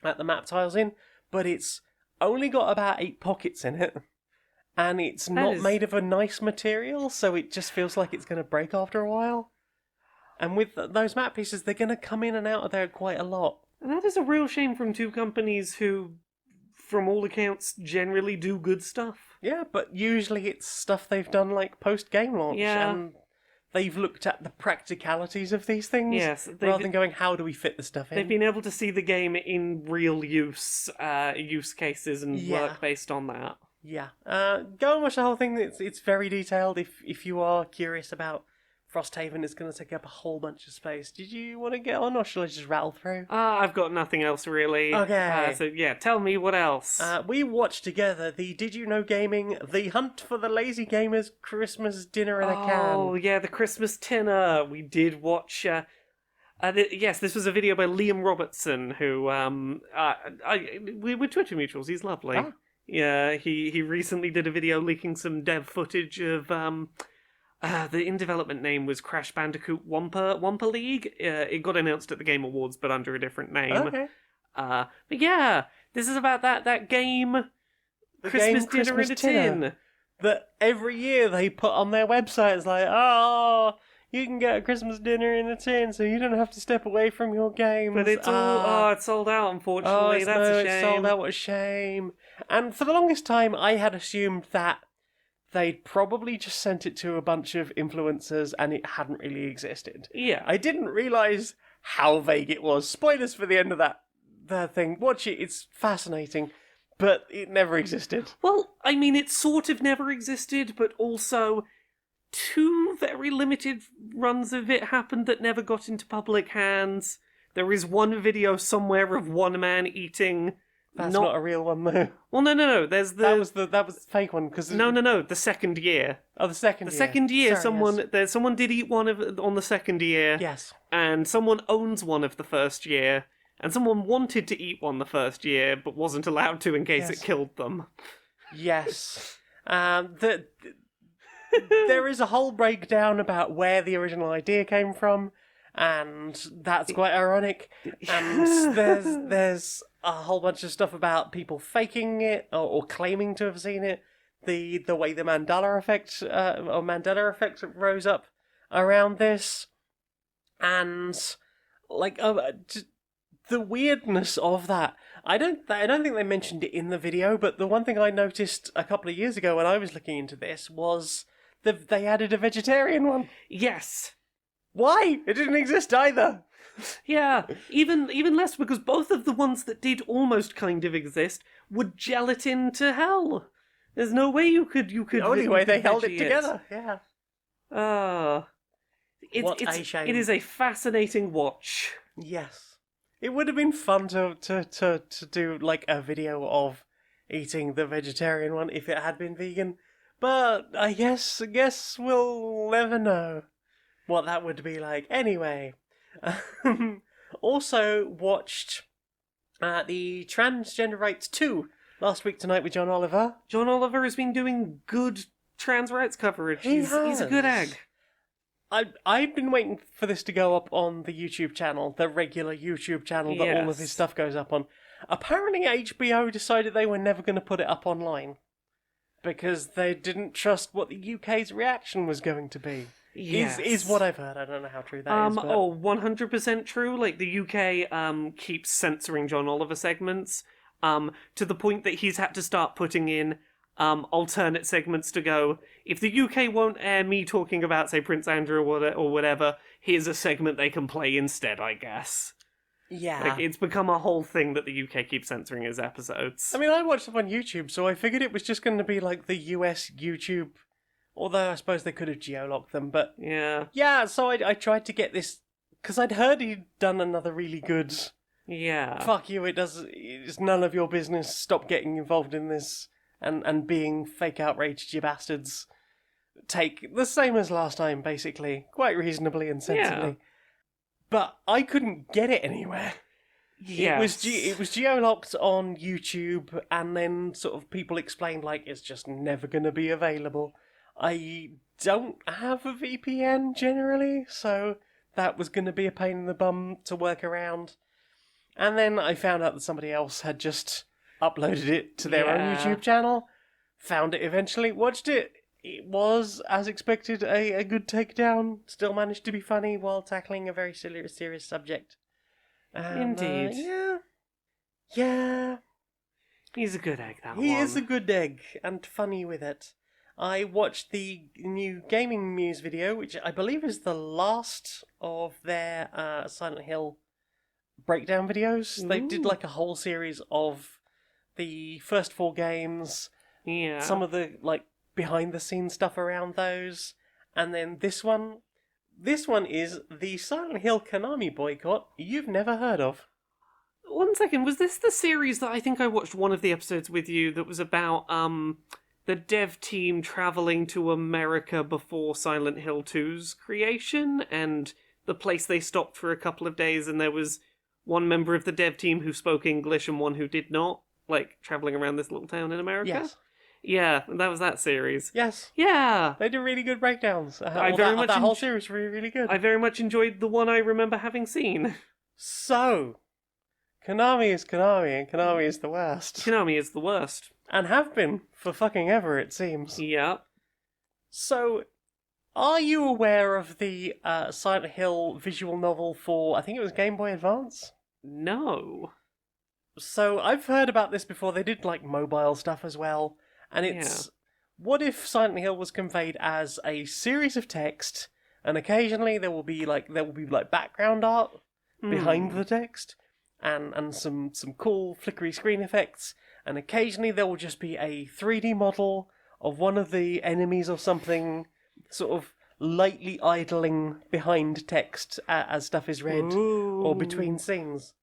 map tiles in, but it's only got about 8 pockets in it, and it's not made of a nice material, so it just feels like it's going to break after a while. And with those map pieces, they're going to come in and out of there quite a lot. And that is a real shame from two companies who, from all accounts, generally do good stuff. Yeah, but usually it's stuff they've done like post-game launch, and they've looked at the practicalities of these things, rather than going, how do we fit the stuff in? They've been able to see the game in real use cases and work based on that. Yeah. Go and watch the whole thing. It's very detailed. If you are curious about Frosthaven, it's going to take up a whole bunch of space. Did you want to get on, or shall I just rattle through? I've got nothing else really. Okay. So yeah, tell me what else. We watched together the Did You Know Gaming, The Hunt for the Lazy Gamers Christmas Dinner in a Can. Oh yeah, the Christmas dinner. We did watch. Yes, this was a video by Liam Robertson, who we were Twitter mutuals. He's lovely. Ah. Yeah, he recently did a video leaking some dev footage of the in development name was Crash Bandicoot Wumpa League. It got announced at the Game Awards, but under a different name. Okay. But yeah, this is about that game, Christmas Dinner in a Tin. That every year they put on their website. It's like, oh, you can get a Christmas dinner in a tin, so you don't have to step away from your games. But it's it's sold out, unfortunately. That's a shame. It's sold out. What a shame. And for the longest time, I had assumed that they'd probably just sent it to a bunch of influencers and it hadn't really existed. Yeah. I didn't realise how vague it was. Spoilers for the end of that thing. Watch it, it's fascinating. But it never existed. Well, I mean, it sort of never existed, but also 2 very limited runs of it happened that never got into public hands. There is one video somewhere of one man eating... That's not a real one, though. Well, no. There's the that was the fake one because no. The second year. Oh, the second year. The second year, Sorry, someone did eat one on the second year. Yes. And someone owns one of the first year, and someone wanted to eat one the first year, but wasn't allowed to in case it killed them. Yes. There is a whole breakdown about where the original idea came from, and that's quite ironic. And there's a whole bunch of stuff about people faking it or claiming to have seen it. The way the Mandela effect rose up around this, and like the weirdness of that. I don't think they mentioned it in the video, but the one thing I noticed a couple of years ago when I was looking into this was they added a vegetarian one. Yes. Why? It didn't exist either. Yeah, even less because both of the ones that did almost kind of exist would gelatin to hell. There's no way you could. The only way they held it together. Yeah. What a shame. It is a fascinating watch. Yes. It would have been fun to do like a video of eating the vegetarian one if it had been vegan, but I guess we'll never know what that would be like. Anyway, also watched the Transgender Rights 2 last week tonight with John Oliver. John Oliver has been doing good trans rights coverage. He's a good egg. I've been waiting for this to go up on the YouTube channel, the regular YouTube channel that all of his Yes. stuff goes up on. Apparently, HBO decided they were never going to put it up online because they didn't trust what the UK's reaction was going to be. Yes. Is what I've heard. I don't know how true that is. But... 100% true. Like, the UK keeps censoring John Oliver segments to the point that he's had to start putting in alternate segments to go, if the UK won't air me talking about, say, Prince Andrew or whatever, here's a segment they can play instead, I guess. Yeah. Like, it's become a whole thing that the UK keeps censoring his episodes. I mean, I watched it on YouTube, so I figured it was just going to be like the US YouTube, although I suppose they could have geolocked them, but... Yeah. Yeah, so I tried to get this, because I'd heard he'd done another really good... Yeah. Fuck you, it's none of your business, stop getting involved in this, and being fake outraged, you bastards. Take the same as last time, basically, quite reasonably and sensibly. Yeah. But I couldn't get it anywhere. Yes. It was geolocked on YouTube, and then sort of people explained like it's just never going to be available. I don't have a VPN generally, so that was going to be a pain in the bum to work around. And then I found out that somebody else had just uploaded it to their own YouTube channel. Found it eventually, watched it. It was, as expected, a good takedown. Still managed to be funny while tackling a very serious subject. And, Indeed. Yeah. He's a good egg, that one. He is a good egg, and funny with it. I watched the new Gaming Muse video, which I believe is the last of their Silent Hill breakdown videos. Ooh. They did like a whole series of the first 4 games, Yeah. some of the like behind the scenes stuff around those, and then this one is the Silent Hill Konami boycott you've never heard of. 1 second, was this the series that I think I watched one of the episodes with you that was about the dev team travelling to America before Silent Hill 2's creation, and the place they stopped for a couple of days, and there was one member of the dev team who spoke English and one who did not, like, travelling around this little town in America? Yes. Yeah, that was that series. Yes. Yeah. They do really good breakdowns. That whole series really, really good. I very much enjoyed the one I remember having seen. So, Konami is Konami, and Konami is the worst. Konami is the worst. And have been for fucking ever, it seems. Yeah. So, are you aware of the Silent Hill visual novel for, I think it was Game Boy Advance? No. So, I've heard about this before. They did, like, mobile stuff as well. And it's, what if Silent Hill was conveyed as a series of text, and occasionally there will be background art behind the text, and some cool flickery screen effects, and occasionally there will just be a 3D model of one of the enemies or something, sort of lightly idling behind text as stuff is read, or between scenes.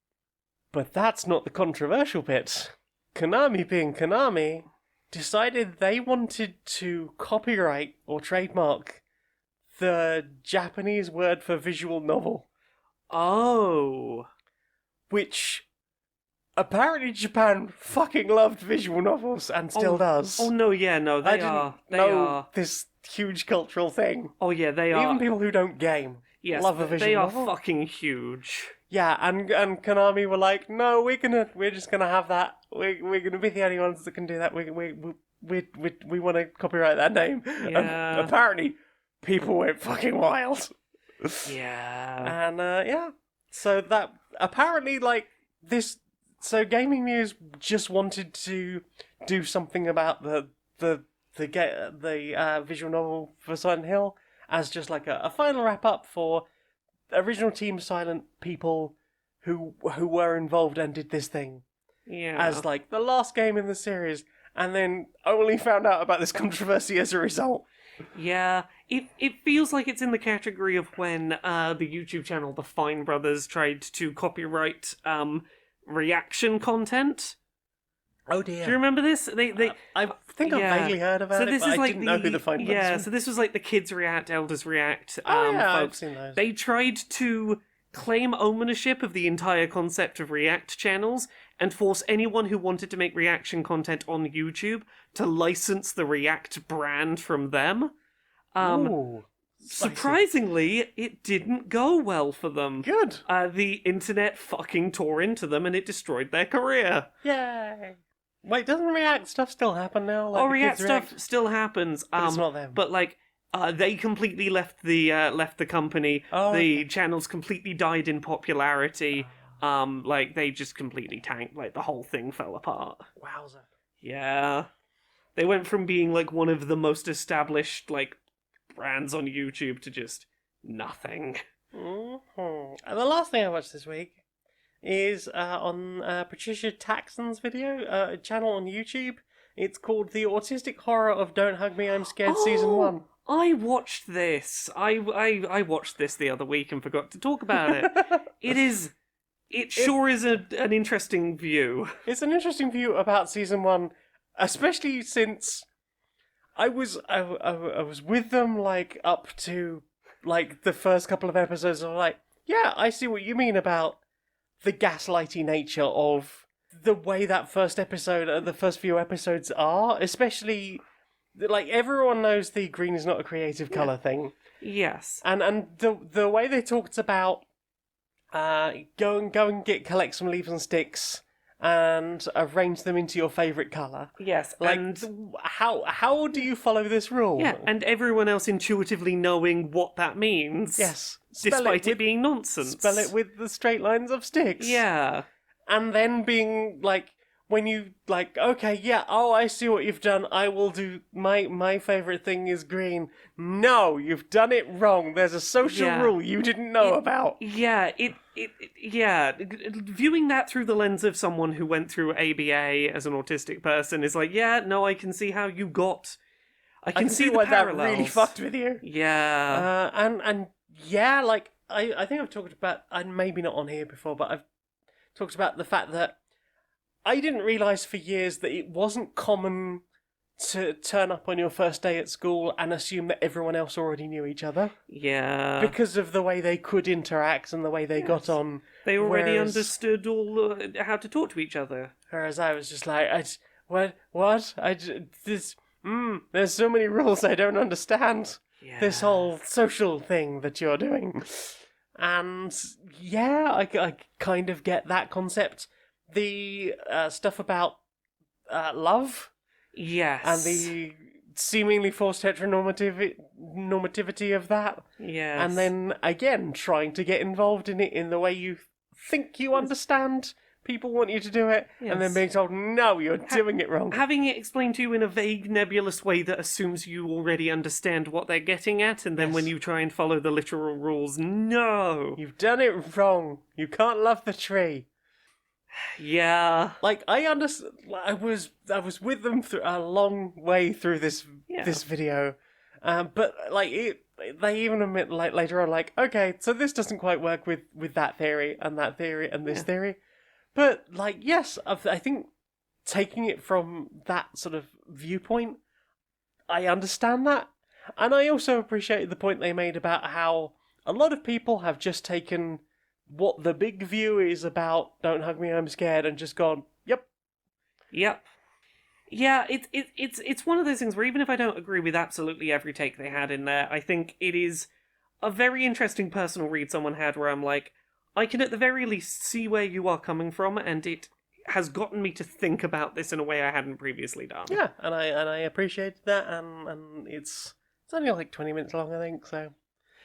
But that's not the controversial bit. Konami being Konami, decided they wanted to copyright or trademark the Japanese word for visual novel. Oh. Which, apparently Japan fucking loved visual novels and still does. Oh, no, yeah, no, I didn't know this huge cultural thing. Oh, yeah, they are. Even people who don't game love a visual they are novel. fucking huge. Yeah, and Konami were like, no, we're just gonna have that. We're gonna be the only ones that can do that. We want to copyright that name. Yeah. And apparently, people went fucking wild. Yeah. And so that apparently like this. So Gaming Muse just wanted to do something about the visual novel for Silent Hill as just like a final wrap up for original Team Silent people who were involved and did this thing. Yeah. As like the last game in the series, and then only found out about this controversy as a result. Yeah, it feels like it's in the category of when the YouTube channel The Fine Brothers tried to copyright reaction content. Oh dear. Do you remember this? I think I've vaguely heard about it, but I didn't know who the Fine Brothers were. So this was like the Kids React, Elders React I've folks. seen those. They tried to claim ownership of the entire concept of React channels and force anyone who wanted to make reaction content on YouTube to license the React brand from them. Ooh. surprisingly, it didn't go well for them. Good. The internet fucking tore into them and it destroyed their career. Yay. Wait, doesn't React stuff still happen now? Like, React stuff still happens. But it's not them. But like, they completely left the company. The channels completely died in popularity. Like they just completely tanked. Like the whole thing fell apart. Wowza. Yeah, they went from being like one of the most established like brands on YouTube to just nothing. Mm-hmm. And the last thing I watched this week is on Patricia Taxon's video, channel on YouTube. It's called The Autistic Horror of Don't Hug Me, I'm Scared Season 1. I watched this. I watched this the other week and forgot to talk about it. It sure is an interesting view. It's an interesting view about Season 1, especially since I was with them like up to like the first couple of episodes. I'm like, yeah, I see what you mean about the gaslighty nature of the way that first episode, the first few episodes are, especially like everyone knows the green is not a creative color thing. Yes, and the way they talked about go and collect some leaves and sticks and arrange them into your favorite color. Yes, like and how do you follow this rule? Yeah, and everyone else intuitively knowing what that means. Yes, despite it being nonsense. Spell it with the straight lines of sticks. Yeah, and then being like, when you like, okay, yeah, I see what you've done. I will do my favorite thing is green. No, you've done it wrong. There's a social rule you didn't know about. Yeah, yeah. Viewing that through the lens of someone who went through ABA as an autistic person is like, yeah, no, I can see how you got. I can see why the parallels. That really fucked with you. Yeah. And yeah, like I think I've talked about, and maybe not on here before, but I've talked about the fact that I didn't realise for years that it wasn't common to turn up on your first day at school and assume that everyone else already knew each other. Yeah. Because of the way they could interact and the way they got on. They already understood all how to talk to each other. Whereas I was just like, what? There's so many rules I don't understand. Yeah. This whole social thing that you're doing. And yeah, I kind of get that concept. The stuff about love, yes, and the seemingly forced heteronormativity of that, yes, and then again trying to get involved in it in the way you think you understand. People want you to do it, and then being told, no, you're doing it wrong. Having it explained to you in a vague, nebulous way that assumes you already understand what they're getting at, and then when you try and follow the literal rules, no, you've done it wrong. You can't love the tree. Yeah, like I understand. I was with them through a long way through this video, but like they even admit like later on, like, okay, so this doesn't quite work with that theory and that theory and this theory, but like yes, I think taking it from that sort of viewpoint, I understand that, and I also appreciated the point they made about how a lot of people have just taken what the big view is about Don't Hug Me, I'm Scared, and just gone, yep. Yeah, it's one of those things where even if I don't agree with absolutely every take they had in there, I think it is a very interesting personal read someone had where I'm like, I can at the very least see where you are coming from, and it has gotten me to think about this in a way I hadn't previously done. Yeah, and I appreciate that, and it's only like 20 minutes long, I think, so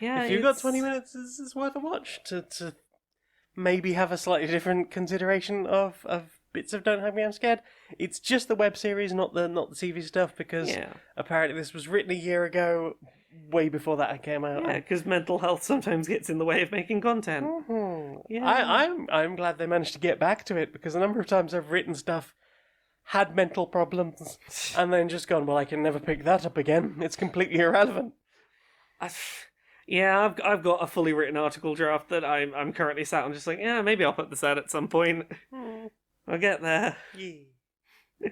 yeah, if you've got 20 minutes, it's worth a watch to maybe have a slightly different consideration of bits of Don't Hug Me, I'm Scared. It's just the web series, not the TV stuff, because apparently this was written a year ago, way before that came out. Yeah, because mental health sometimes gets in the way of making content. Mm-hmm. Yeah, I'm glad they managed to get back to it, because a number of times I've written stuff, had mental problems, and then just gone, well, I can never pick that up again. It's completely irrelevant. Yeah, I've got a fully written article draft that I'm currently sat on, just like, yeah, maybe I'll put this out at some point. I'll get there. Yeah.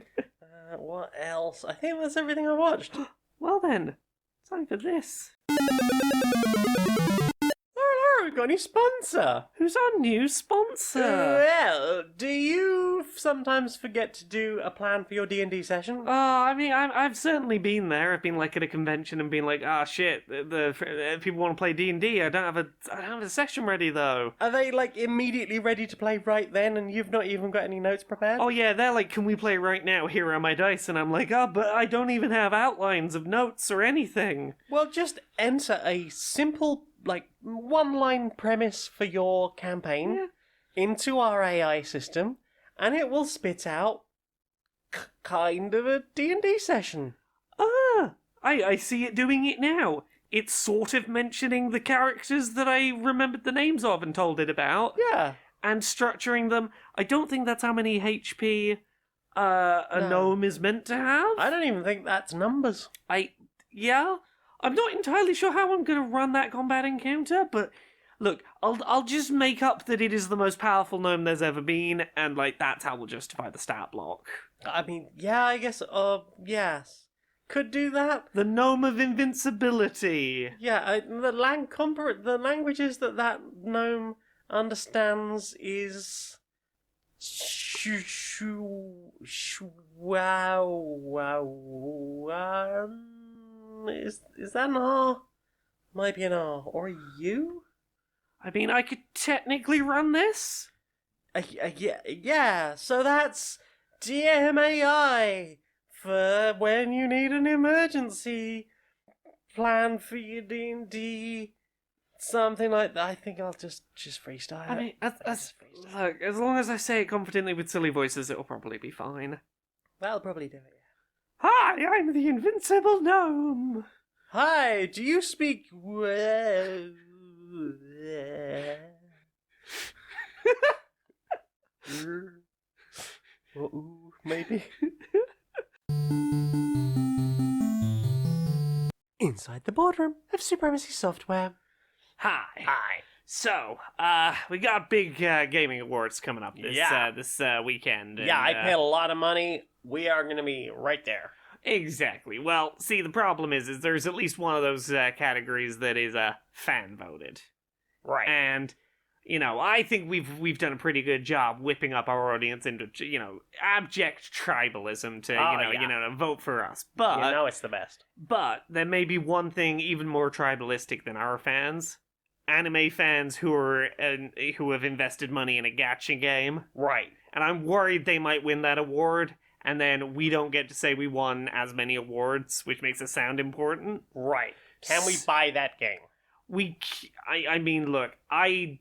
What else? I think that's everything I watched. Well then, time for this. Laura, we've got a new sponsor. Who's our new sponsor? Well, do you sometimes forget to do a plan for your D&D session? I mean, I've certainly been there. I've been like at a convention and been like, shit, the people want to play D&D. I don't have a session ready though. Are they like immediately ready to play right then, and you've not even got any notes prepared? Oh yeah, they're like, can we play right now? Here are my dice, and I'm like, but I don't even have outlines of notes or anything. Well, just enter a simple, like, one-line premise for your campaign into our AI system, and it will spit out kind of a D&D session. I see it doing it now. It's sort of mentioning the characters that I remembered the names of and told it about. Yeah. And structuring them. I don't think that's how many HP a gnome is meant to have. I don't even think that's numbers. Yeah? I'm not entirely sure how I'm going to run that combat encounter, but look, I'll just make up that it is the most powerful gnome there's ever been, and like that's how we'll justify the stat block. I mean, yeah, I guess, yes. Could do that. The gnome of invincibility. Yeah, the languages that gnome understands is... Is that an R? Might be an R. Or a U? I mean, I could technically run this. Yeah, so that's DMAI for when you need an emergency plan for your D&D, something like that. I think I'll just freestyle. I mean, look, as long as I say it confidently with silly voices, it'll probably be fine. That'll probably do it. Hi, I'm the invincible gnome. Hi, do you speak? Maybe. Inside the boardroom of Supremacy Software. Hi. So, we got big gaming awards coming up this weekend. Yeah, I paid a lot of money. We are going to be right there. Exactly. Well, see, the problem is there's at least one of those categories that is fan voted. Right. And I think we've done a pretty good job whipping up our audience into abject tribalism to to vote for us. But it's the best. But there may be one thing even more tribalistic than our fans. Anime fans who have invested money in a gacha game. Right. And I'm worried they might win that award, and then we don't get to say we won as many awards, which makes it sound important. Right. Can we buy that game? I mean, look, I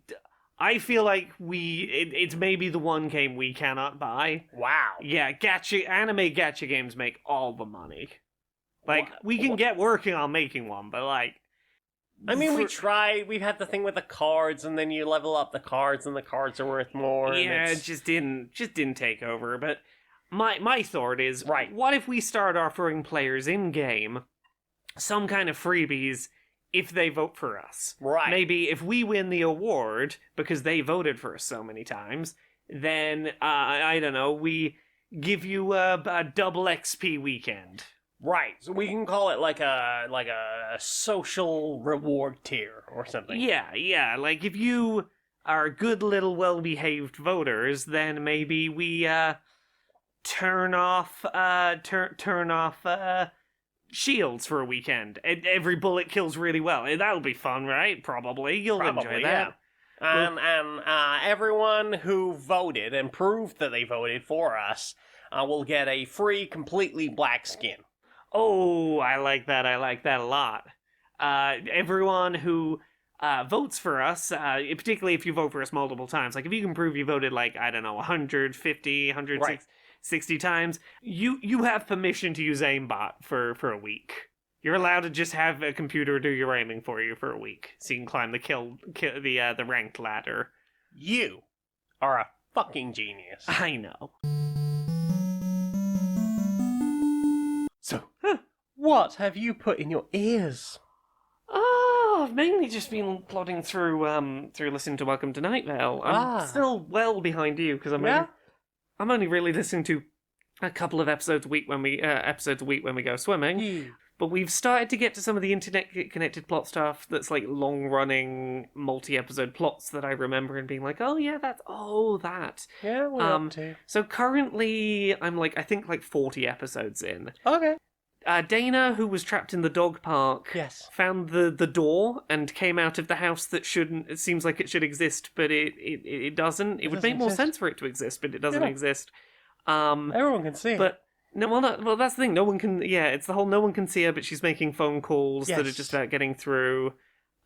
feel like it's maybe the one game we cannot buy. Wow. Yeah, anime gacha games make all the money. Like, we can get working on making one, but like... I mean, we tried. We've had the thing with the cards, and then you level up the cards, and the cards are worth more. Yeah, it just didn't take over. But my thought is, right, what if we start offering players in game some kind of freebies if they vote for us? Right. Maybe if we win the award because they voted for us so many times, then I don't know, we give you a double XP weekend. Right, so we can call it like a social reward tier or something. Yeah, like if you are good little well-behaved voters, then maybe we turn off shields for a weekend. Every bullet kills really well. That'll be fun, right? Probably. You'll enjoy that. Yeah. And everyone who voted and proved that they voted for us will get a free, completely black skin. Oh, I like that a lot. Everyone who votes for us, particularly if you vote for us multiple times, like if you can prove you voted 150, 160 times, you have permission to use aimbot for a week. You're allowed to just have a computer do your aiming for you for a week, so you can climb the ranked ladder. You are a fucking genius. I know. So, what have you put in your ears? I've mainly just been plodding through listening to Welcome to Night Vale. I'm still well behind you because I'm only really listening to a couple of episodes a week when we go swimming. But we've started to get to some of the internet-connected plot stuff that's like long-running, multi-episode plots that I remember and being like, oh yeah, that. Yeah, we're up to. So currently, I'm like, I think like 40 episodes in. Okay. Dana, who was trapped in the dog park, Yes. found the door and came out of the house that shouldn't. It seems like it should exist, but it doesn't. It would doesn't make more exist. sense for it to exist, but it doesn't Yeah. exist. Everyone can see it. But no, well, that's the thing. No one can. Yeah, it's the whole no one can see her, but she's making phone calls that are Yes. just about getting through.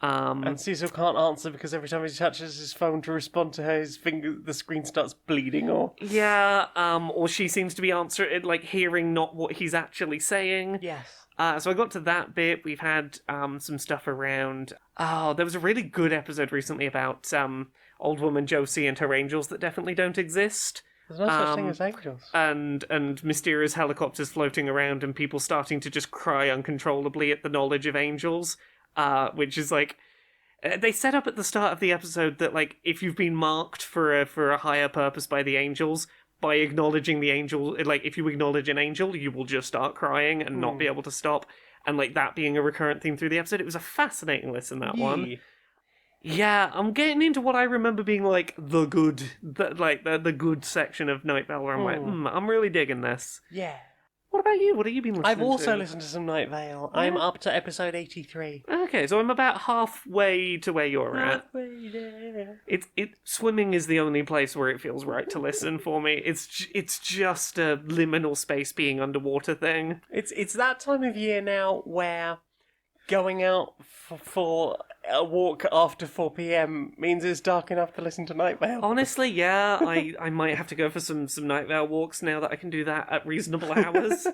And Cecil can't answer because every time he touches his phone to respond to her, the screen starts bleeding. Or or she seems to be answering, like hearing not what he's actually saying. yes, So I got to that bit. We've had some stuff around. Oh, there was a really good episode recently about old woman Josie and her angels that definitely don't exist. there's no such thing as angels. And mysterious helicopters floating around and people starting to just cry uncontrollably at the knowledge of angels, which is like they set up at the start of the episode that like if you've been marked for a higher purpose by the angels, by acknowledging the angel, like if you acknowledge an angel, you will just start crying and not be able to stop, and like that being a recurrent theme through the episode. It was a fascinating listen, that one. Yeah, I'm getting into what I remember being like the good section of Night Vale, where I'm like, I'm really digging this. Yeah. What about you? What have you been listening to? I've also listened to some Night Vale. I'm up to episode 83. Okay, so I'm about halfway to where you're at. Halfway there. Swimming is the only place where it feels right to listen for me. It's just a liminal space being underwater thing. It's that time of year now where going out for a walk after 4 p.m. means it's dark enough to listen to Night Vale. Honestly, yeah, I might have to go for some Night Vale walks now that I can do that at reasonable hours.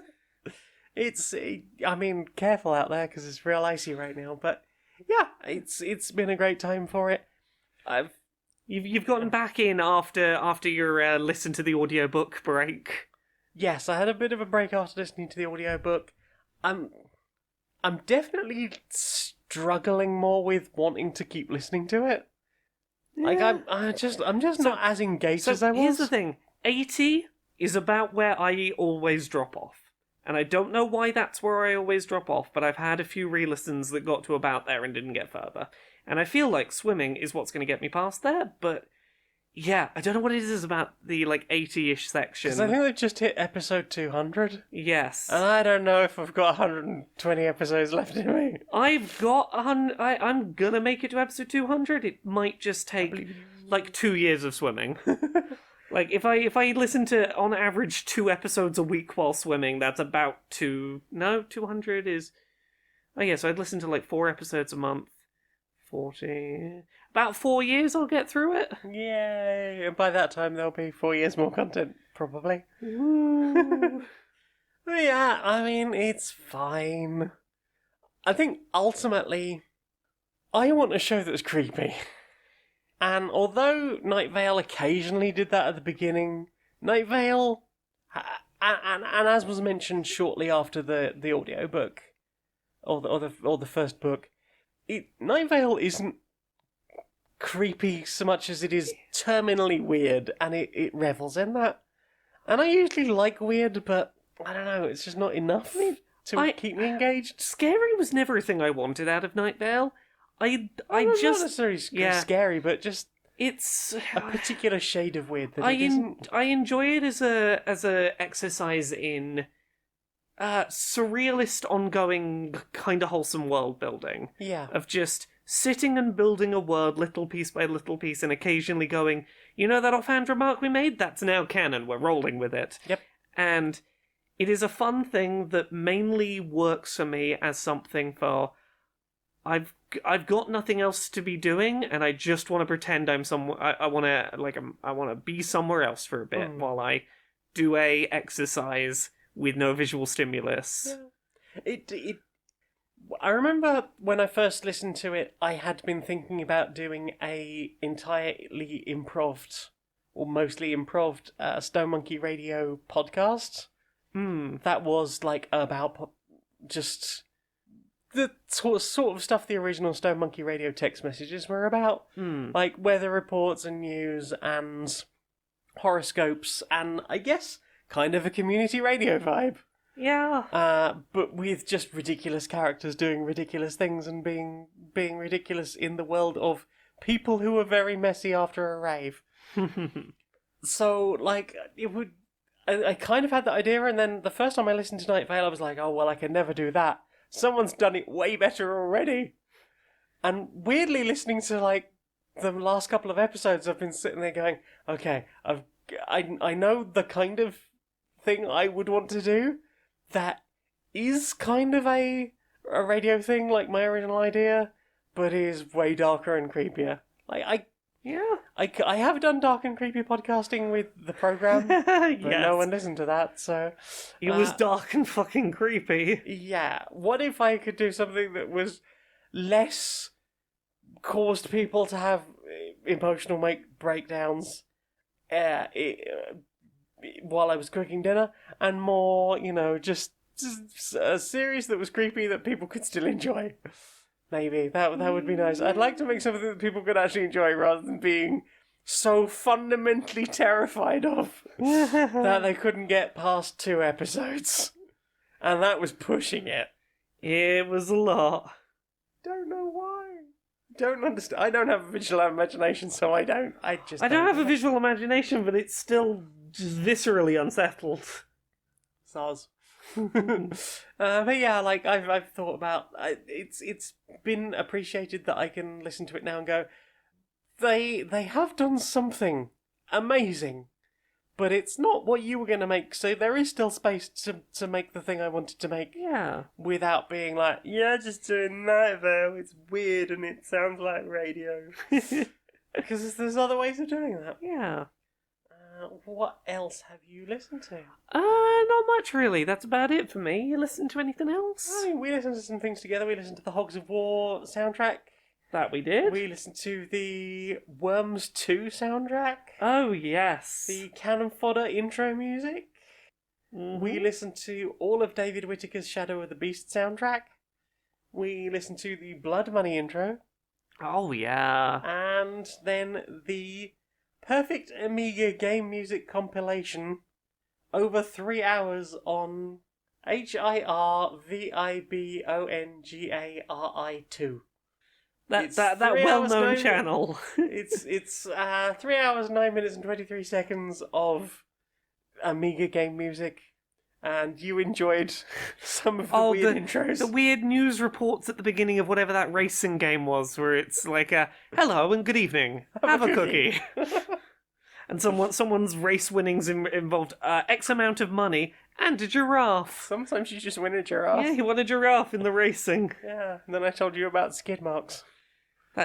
I mean, careful out there because it's real icy right now. But yeah, it's been a great time for it. You've gotten back in after your listen to the audiobook break. Yes, I had a bit of a break after listening to the audiobook. I'm definitely struggling more with wanting to keep listening to it. Yeah. Like I'm just not as engaged as I was. Here's the thing: 80 is about where I always drop off, and I don't know why that's where I always drop off. But I've had a few re-listens that got to about there and didn't get further, and I feel like swimming is what's going to get me past there. But yeah, I don't know what it is about the like 80-ish section. Because I think they've just hit episode 200. Yes. And I don't know if I've got 120 episodes left in me. I've got I'm gonna make it to episode 200. It might just take like 2 years of swimming. Like if I listen to on average 2 episodes a week while swimming, that's about 200 is. Oh yeah, so I'd listen to like 4 episodes a month. 40. About 4 years I'll get through it. Yay! And by that time there'll be 4 years more content, probably. Ooh. But yeah, I mean, it's fine. I think ultimately, I want a show that's creepy. And although Night Vale occasionally did that at the beginning, Night Vale, and as was mentioned shortly after the audiobook, or the first book, Night Vale isn't creepy so much as it is terminally weird, and it revels in that. And I usually like weird, but I don't know, it's just not enough to keep me engaged. Scary was never a thing I wanted out of Night Vale. I Not just necessarily scary, but just it's a particular shade of weird that I enjoy it as a exercise in surrealist, ongoing, kind of wholesome world building. Yeah. Of just sitting and building a world little piece by little piece, and occasionally going, you know that offhand remark we made? That's now canon. We're rolling with it. Yep. And it is a fun thing that mainly works for me as something for I've got nothing else to be doing, and I just want to pretend I'm somewhere. I want to be somewhere else for a bit while I do a exercise with no visual stimulus. Yeah. I remember when I first listened to it, I had been thinking about doing a entirely improved, or mostly improved, Stone Monkey Radio podcast. That was like about just the sort of stuff the original Stone Monkey Radio text messages were about, like weather reports and news and horoscopes, and I guess kind of a community radio vibe. Yeah. But with just ridiculous characters doing ridiculous things and being ridiculous in the world of people who are very messy after a rave. So, like, it would. I kind of had that idea, and then the first time I listened to Night Vale, I was like, oh, well, I can never do that. Someone's done it way better already. And weirdly, listening to, like, the last couple of episodes, I've been sitting there going, okay, I know the kind of thing I would want to do that is kind of a radio thing, like my original idea, but is way darker and creepier. Like, Yeah. I have done dark and creepy podcasting with the program, but Yes. no one listened to that, so... It was dark and fucking creepy. Yeah, what if I could do something that was less caused people to have emotional breakdowns while I was cooking dinner, and more, just a series that was creepy that people could still enjoy. Maybe that would be nice. I'd like to make something that people could actually enjoy rather than being so fundamentally terrified of that they couldn't get past 2 episodes. And that was pushing it. It was a lot. Don't know why. Don't understand. I don't have a visual imagination, so I don't. I don't have a visual imagination, but it's still just viscerally unsettled. Soz. But yeah, like I've thought about it's been appreciated that I can listen to it now and go, they have done something amazing, but it's not what you were going to make, so there is still space to make the thing I wanted to make. Yeah. Without being like, yeah, just doing Night Vale, it's weird and it sounds like radio. Because there's other ways of doing that. Yeah. What else have you listened to? Not much really. That's about it for me. You listen to anything else? I mean, we listened to some things together. We listened to the Hogs of War soundtrack. That we did. We listened to the Worms 2 soundtrack. Oh, yes. The Cannon Fodder intro music. Mm-hmm. We listened to all of David Whittaker's Shadow of the Beast soundtrack. We listened to the Blood Money intro. Oh, yeah. And then the Perfect Amiga Game Music compilation over 3 hours on HIRVIBONGARI2. That well-known channel. It's 3 hours, 9 minutes and 23 seconds of Amiga game music, and you enjoyed some of the weird intros. The weird news reports at the beginning of whatever that racing game was, where it's like, hello and good evening, have a cookie. And someone's race winnings involved X amount of money and a giraffe. Sometimes you just win a giraffe. Yeah, you won a giraffe in the racing. Yeah, and then I told you about skid marks.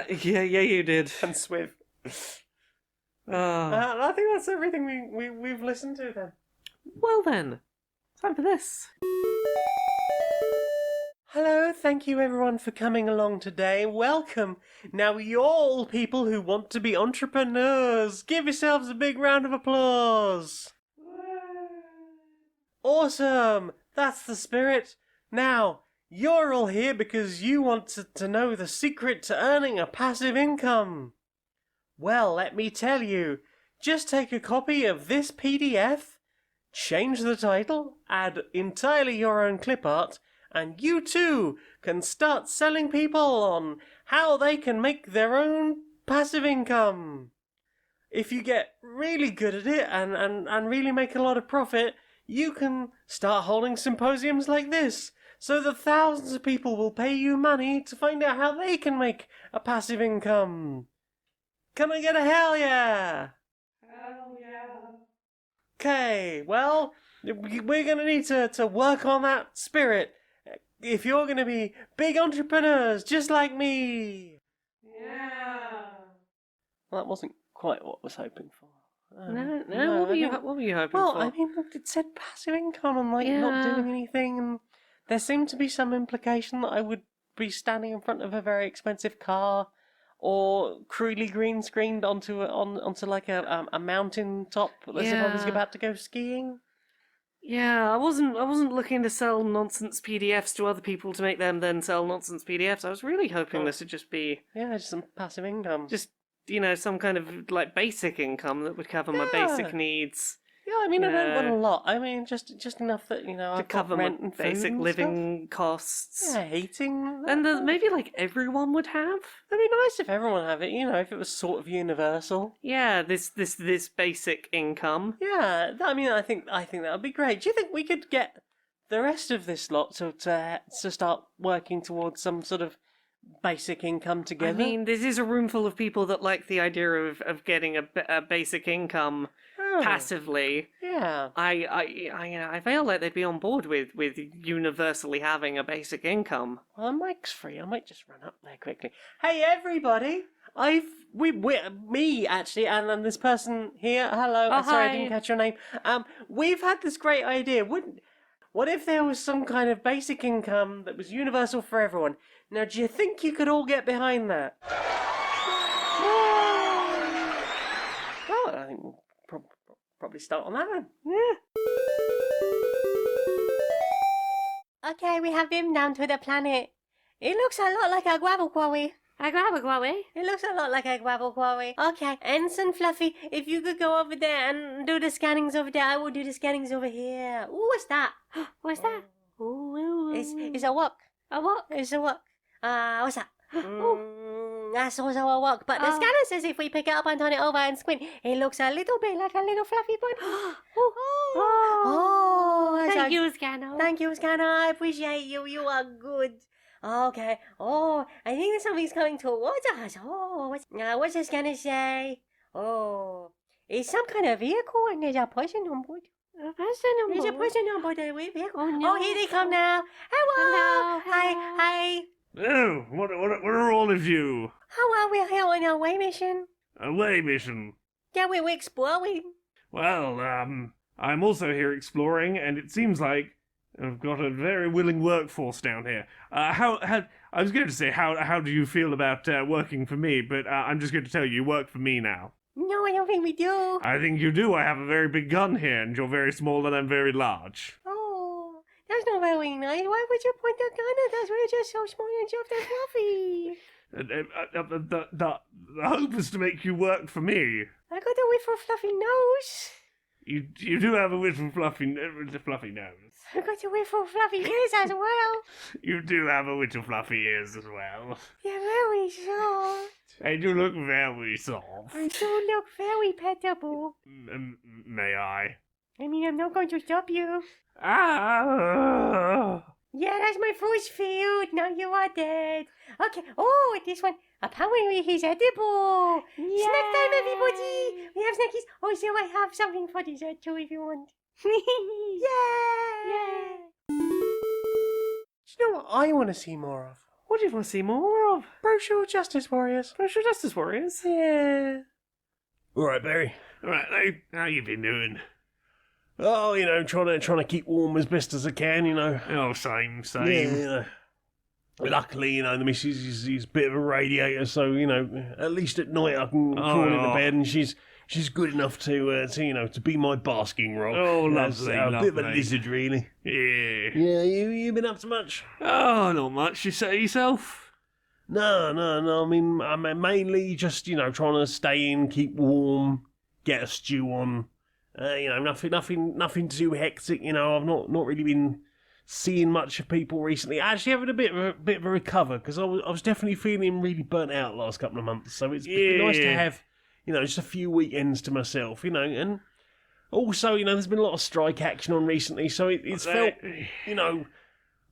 Yeah, you did. And Swiv. I think that's everything we've listened to then. Well then, time for this. Hello, thank you everyone for coming along today. Welcome. Now you're all people who want to be entrepreneurs. Give yourselves a big round of applause. Awesome. That's the spirit. Now, you're all here because you want to know the secret to earning a passive income. Well, let me tell you. Just take a copy of this PDF, change the title, add entirely your own clip art, and you too can start selling people on how they can make their own passive income. If you get really good at it and really make a lot of profit, you can start holding symposiums like this, so that thousands of people will pay you money to find out how they can make a passive income. Can I get a hell yeah? Hell yeah. Okay, well, we're going to need to work on that spirit if you're going to be big entrepreneurs just like me. Yeah. Well, that wasn't quite what I was hoping for. No, what were you hoping for? Well, I mean, it said passive income and, not doing anything, and there seemed to be some implication that I would be standing in front of a very expensive car, or crudely green screened onto like a mountain top as if I was about to go skiing. Yeah, I wasn't looking to sell nonsense PDFs to other people to make them then sell nonsense PDFs. I was really hoping this would just be just some passive income. Just some kind of like basic income that would cover my basic needs. Yeah, I mean, I don't want a lot. I mean, just enough that, to I've got cover rent and food basic and living costs. stuff. Yeah, heating. And maybe like everyone would have. It'd be nice if everyone had it, if it was sort of universal. Yeah, this basic income. Yeah, I mean, I think that would be great. Do you think we could get the rest of this lot to start working towards some sort of basic income together? I mean, this is a room full of people that like the idea of getting a basic income passively. Yeah. I feel like they'd be on board with universally having a basic income. Well, Mike's free. I might just run up there quickly. Hey, everybody! Me actually, and then this person here. Hello. Oh, sorry, I hi. didn't catch your name. We've had this great idea. What if there was some kind of basic income that was universal for everyone? Now, do you think you could all get behind that? Well, I think we'll probably start on that then. Yeah. Okay, we have been down to the planet. It looks a lot like a gravel quarry. A gravel quarry? It looks a lot like a gravel quarry. Okay, Ensign Fluffy, if you could go over there and do the scannings over there, I will do the scannings over here. Ooh, what's that? What's that? Ooh, it's a walk. A what? It's a walk. What's that? That's also a walk. But the scanner says if we pick it up and turn it over and squint, it looks a little bit like a little fluffy bunny. Thank you, Scanner. Thank you, Scanner. I appreciate you. You are good. Okay. Oh, I think that something's coming towards us. Oh, what's the scanner say? Oh, it's some kind of vehicle and there's a person on board. A person on There's a board? person on board the vehicle. Oh, no. Oh, here they come now. Hello. Hi. Oh, what are all of you? How are we here on our way mission? Away mission. Yeah, we're exploring. Well, I'm also here exploring, and it seems like I've got a very willing workforce down here. How I was going to say, how do you feel about working for me? But I'm just going to tell you work for me now. No, I don't think we do. I think you do. I have a very big gun here, and you're very small, and I'm very large. Oh, that's not very nice. Why would you point the gun at us? We're just so small and soft and fluffy. The hope is to make you work for me. I got a whiff of fluffy nose. You do have a little fluffy nose. I got a whiff of fluffy ears as well. You do have a little fluffy ears as well. They're very soft. And you look very soft. I do look very petable. May I? I mean, I'm not going to stop you. Ah! Yeah, that's my force field. Now you are dead. Okay. Oh, this one. Apparently he's edible. Yay. Snack time, everybody. We have snackies. Also, I have something for dessert too if you want. Yay! Do you know what I want to see more of? What do you want to see more of? Brochure Justice Warriors. Social Justice Warriors? Yeah. All right, Barry. All right, how you been doing? Oh, trying to keep warm as best as I can, Oh, same. Yeah, Luckily, the missus is a bit of a radiator, so, at least at night I can crawl into bed and she's good enough to be my basking rock. Oh, That's lovely, a bit of a lovely. lizard, really. Yeah. Yeah, you been up to much? Oh, not much. You say yourself? No. I mean, I'm mainly just, trying to stay in, keep warm, get a stew on. Nothing too hectic. I've not really been seeing much of people recently. Actually, having a bit of a recover because I was definitely feeling really burnt out last couple of months. So it's been nice to have, just a few weekends to myself. And also, there's been a lot of strike action on recently. So it's felt,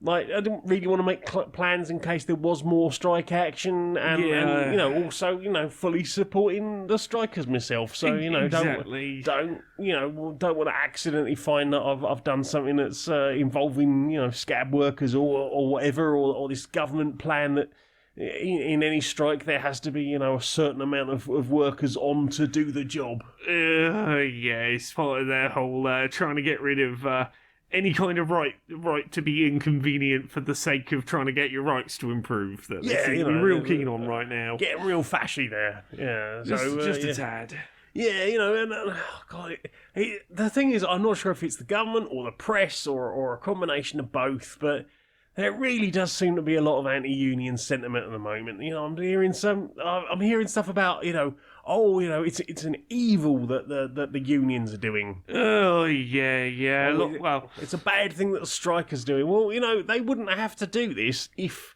like I didn't really want to make plans in case there was more strike action, and also fully supporting the strikers myself. So exactly. don't want to accidentally find that I've done something that's involving scab workers or whatever, or this government plan that in any strike there has to be a certain amount of workers on to do the job. Yeah, it's part of their whole trying to get rid of any kind of right to be inconvenient for the sake of trying to get your rights to improve. That they seem to be real keen on right now. Getting real fashy there. Yeah, Just a tad. Yeah, God, the thing is, I'm not sure if it's the government or the press or a combination of both, but there really does seem to be a lot of anti-union sentiment at the moment. I'm hearing stuff about, oh, it's an evil that the unions are doing. Oh, yeah. Look, well, It's a bad thing that the strikers doing. Well, they wouldn't have to do this if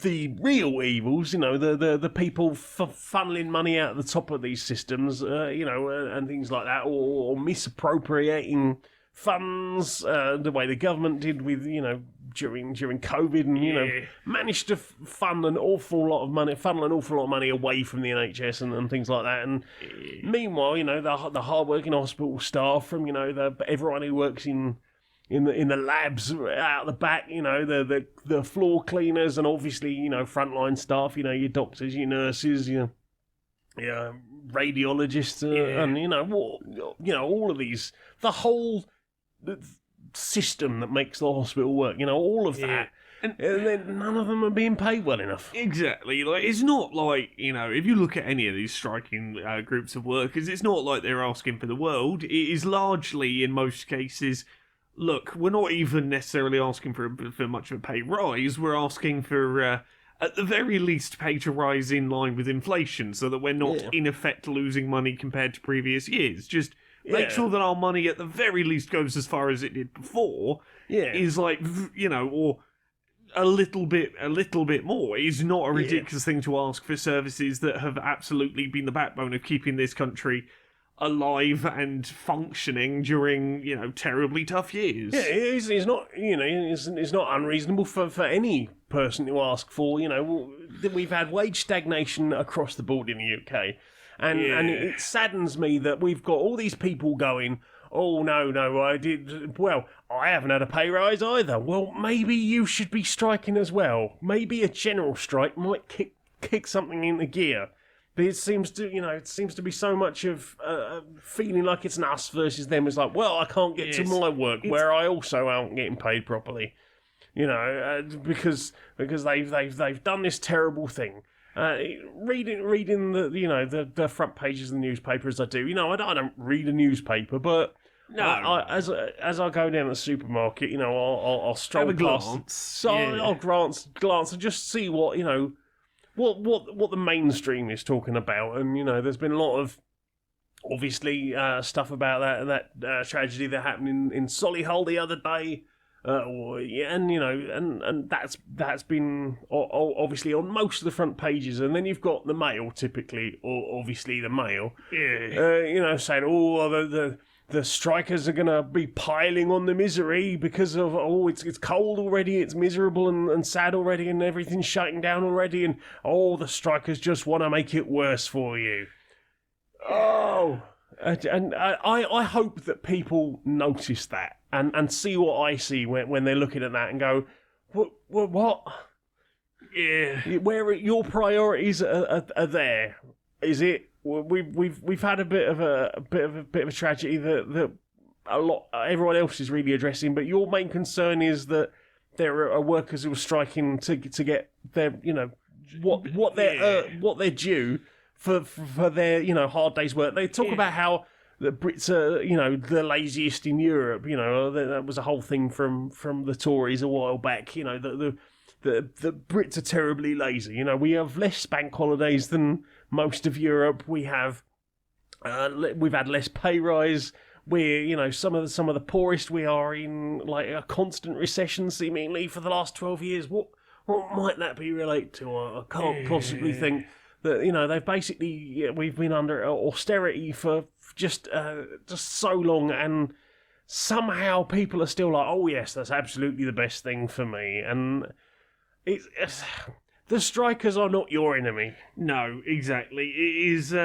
the real evils, the people funneling money out of the top of these systems, and things like that, or misappropriating funds, the way the government did with, during COVID, and managed to funnel an awful lot of money away from the NHS and things like that. And meanwhile, the hard-working hospital staff, from everyone who works in the labs out the back, the floor cleaners, and obviously frontline staff, your doctors, your nurses, your radiologists, and all of these, the whole system that makes the hospital work, all of that. And then none of them are being paid well enough. Exactly. Like, it's not like, if you look at any of these striking groups of workers, it's not like they're asking for the world. It is largely, in most cases, look, we're not even necessarily asking for much of a pay rise. We're asking for, at the very least, pay to rise in line with inflation, so that we're not, in effect, losing money compared to previous years. Just make sure that our money, at the very least, goes as far as it did before. Is like, or a little bit more. Is not a ridiculous thing to ask for services that have absolutely been the backbone of keeping this country alive and functioning during, terribly tough years. Yeah, it's not, it's not unreasonable for any person to ask for. We've had wage stagnation across the board in the UK, and it saddens me that we've got all these people going, oh, no, I haven't had a pay rise either. Well, maybe you should be striking as well. Maybe a general strike might kick something into gear. But it seems to be so much of feeling like it's an us versus them. It's like, well, I can't get to my work where I also aren't getting paid properly, because they've done this terrible thing. Reading the front pages of the newspaper as I do, I don't read a newspaper, but as I go down the supermarket, I'll stroll have a past. glance. So I'll glance and just see what what the mainstream is talking about. And there's been a lot of obviously stuff about that tragedy that happened in Solihull the other day. And that's been obviously on most of the front pages, and then you've got the Mail, typically, or obviously the Mail, saying, the strikers are going to be piling on the misery because of, it's cold already, it's miserable and sad already, and everything's shutting down already, and the strikers just want to make it worse for you. And I hope that people notice that and see what I see when they're looking at that and go, what? Yeah. Where your priorities are there? Is it? We've had a bit of a tragedy that everyone else is really addressing, but your main concern is that there are workers who are striking to get their what they're due for their hard day's work. They talk about how the Brits are the laziest in Europe. That was a whole thing from the Tories a while back. The Brits are terribly lazy. We have less bank holidays than most of Europe. We've had less pay rise. We're some of the poorest. We are in like a constant recession seemingly for the last 12 years. What might that be related to? I can't possibly think that they've basically we've been under austerity for just so long, and somehow people are still like, oh yes, that's absolutely the best thing for me. And it's the strikers are not your enemy. No, exactly. It is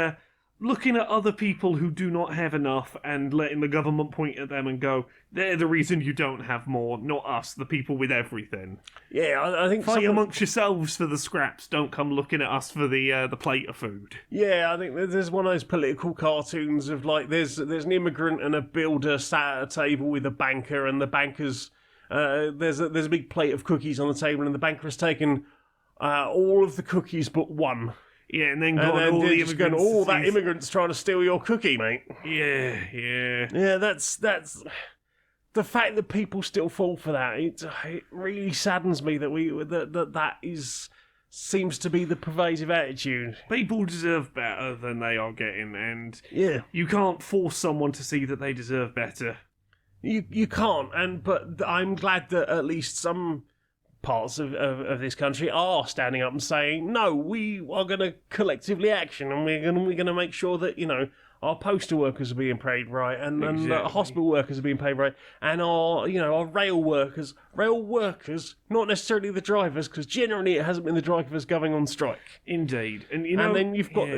looking at other people who do not have enough and letting the government point at them and go, they're the reason you don't have more, not us, the people with everything. Yeah, I think fight amongst yourselves for the scraps. Don't come looking at us for the plate of food. Yeah, I think there's one of those political cartoons of like there's an immigrant and a builder sat at a table with a banker, and the banker's there's a big plate of cookies on the table, and the banker has taken all of the cookies but one. Yeah, and then all the immigrants going, that immigrant's trying to steal your cookie, mate. Yeah. That's the fact that people still fall for that. It really saddens me that that is seems to be the pervasive attitude. People deserve better than they are getting, and Yeah. you can't force someone to see that they deserve better. You can't, but I'm glad that at least some parts of this country are standing up and saying, no, we are going to collectively action, and we're going to make sure that, our postal workers are being paid right, and Exactly. hospital workers are being paid right, and our rail workers, not necessarily the drivers, because generally it hasn't been the drivers going on strike. Indeed, and And then you've got,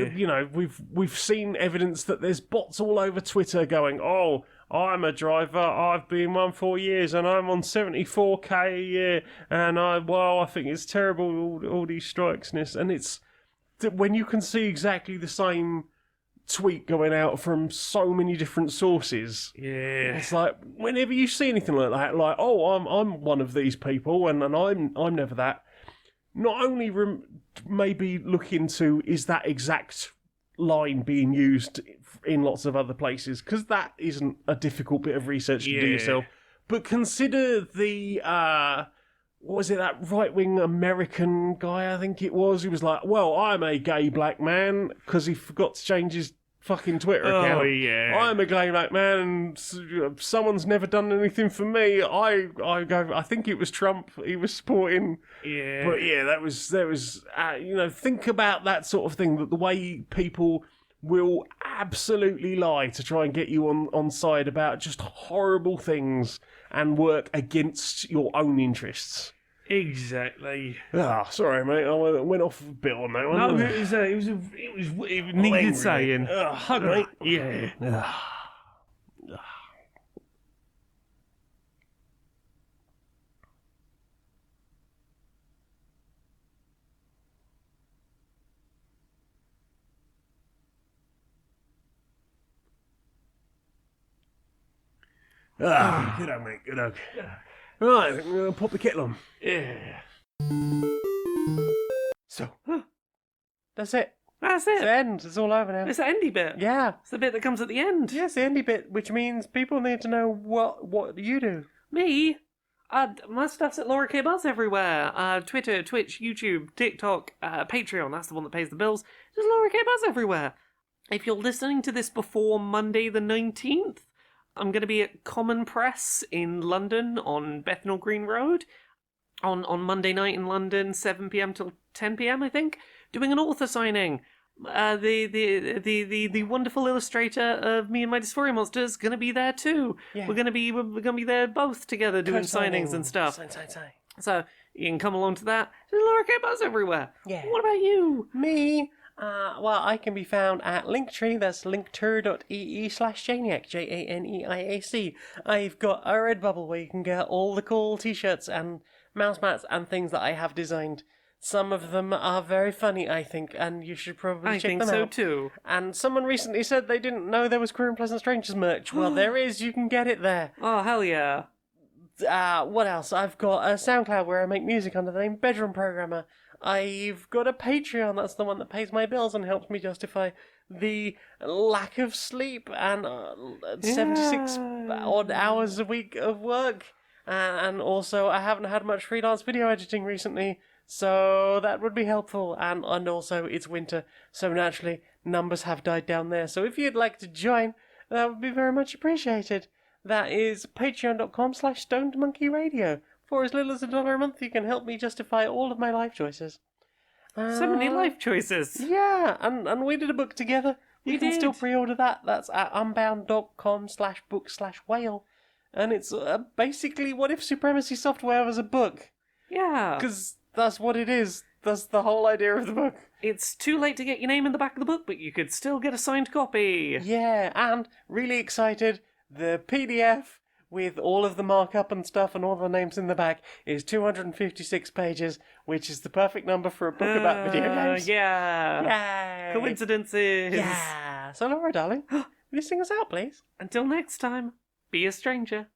we've seen evidence that there's bots all over Twitter going, oh, I'm a driver, I've been one for years, and I'm on 74k a year, and I think it's terrible, all these strikes, and it's, when you can see exactly the same tweet going out from so many different sources, yeah, it's like, whenever you see anything like that, like, oh, I'm one of these people, and I'm never that, not only maybe look into, is that exact line being used in lots of other places, because that isn't a difficult bit of research to do yourself, but consider the what was it, that right-wing American guy, I think it was, who was like, well, I'm a gay black man, because he forgot to change his fucking Twitter account. Oh, yeah. I'm a gay black man, and someone's never done anything for me. I think it was Trump he was supporting. Yeah. But yeah, there was think about that sort of thing, that the way people will absolutely lie to try and get you on side about just horrible things and work against your own interests. Exactly. Sorry, mate. I went off a bit on that one. No, it needed saying. Hug, mate. Yeah. Good hug, mate. Good hug. Right, I'm going to pop the kettle on. Yeah. So, that's it. That's It's the it. end. It's all over now. It's the endy bit. Yeah. It's the bit that comes at the end. Yes, the endy bit, which means people need to know what you do. Me? My stuff's at Laura K. Buzz everywhere. Twitter, Twitch, YouTube, TikTok, Patreon, that's the one that pays the bills. Just Laura K. Buzz everywhere. If you're listening to this before Monday the 19th, I'm going to be at Common Press in London on Bethnal Green Road on Monday night in London, 7 p.m. till 10 p.m. I think, doing an author signing. The wonderful illustrator of Me and My Dysphoria Monsters going to be there too. Yeah. We're gonna be there both together doing signings and stuff. Sign. So you can come along to that. There's Laura K. Buzz everywhere. Yeah. What about you? Me? Well, I can be found at Linktree. That's linktree.ee/Janiac, JANEIAC. I've got a Redbubble where you can get all the cool t-shirts and mouse mats and things that I have designed. Some of them are very funny, I think, and you should probably I check think them so out. too. And someone recently said they didn't know there was Queer and Pleasant Strangers merch. Well, there is. You can get it there. Oh hell yeah! What else? I've got a SoundCloud where I make music under the name Bedroom Programmer. I've got a Patreon, that's the one that pays my bills and helps me justify the lack of sleep and 76 odd hours a week of work. And also, I haven't had much freelance video editing recently, so that would be helpful. And also, it's winter, so naturally, numbers have died down there. So if you'd like to join, that would be very much appreciated. That is patreon.com/stonedmonkeyradio. For as little as $1 a month, you can help me justify all of my life choices. So many life choices. Yeah, and we did a book together. You can still pre-order that. That's at unbound.com/book/whale. And it's basically What If Supremacy Software was a book. Yeah. Because that's what it is. That's the whole idea of the book. It's too late to get your name in the back of the book, but you could still get a signed copy. Yeah, and really excited, the PDF with all of the markup and stuff and all the names in the back is 256 pages, which is the perfect number for a book about video games. Yeah. Yay! Coincidences. Yeah. So Laura, darling, will you sing us out, please? Until next time, be a stranger.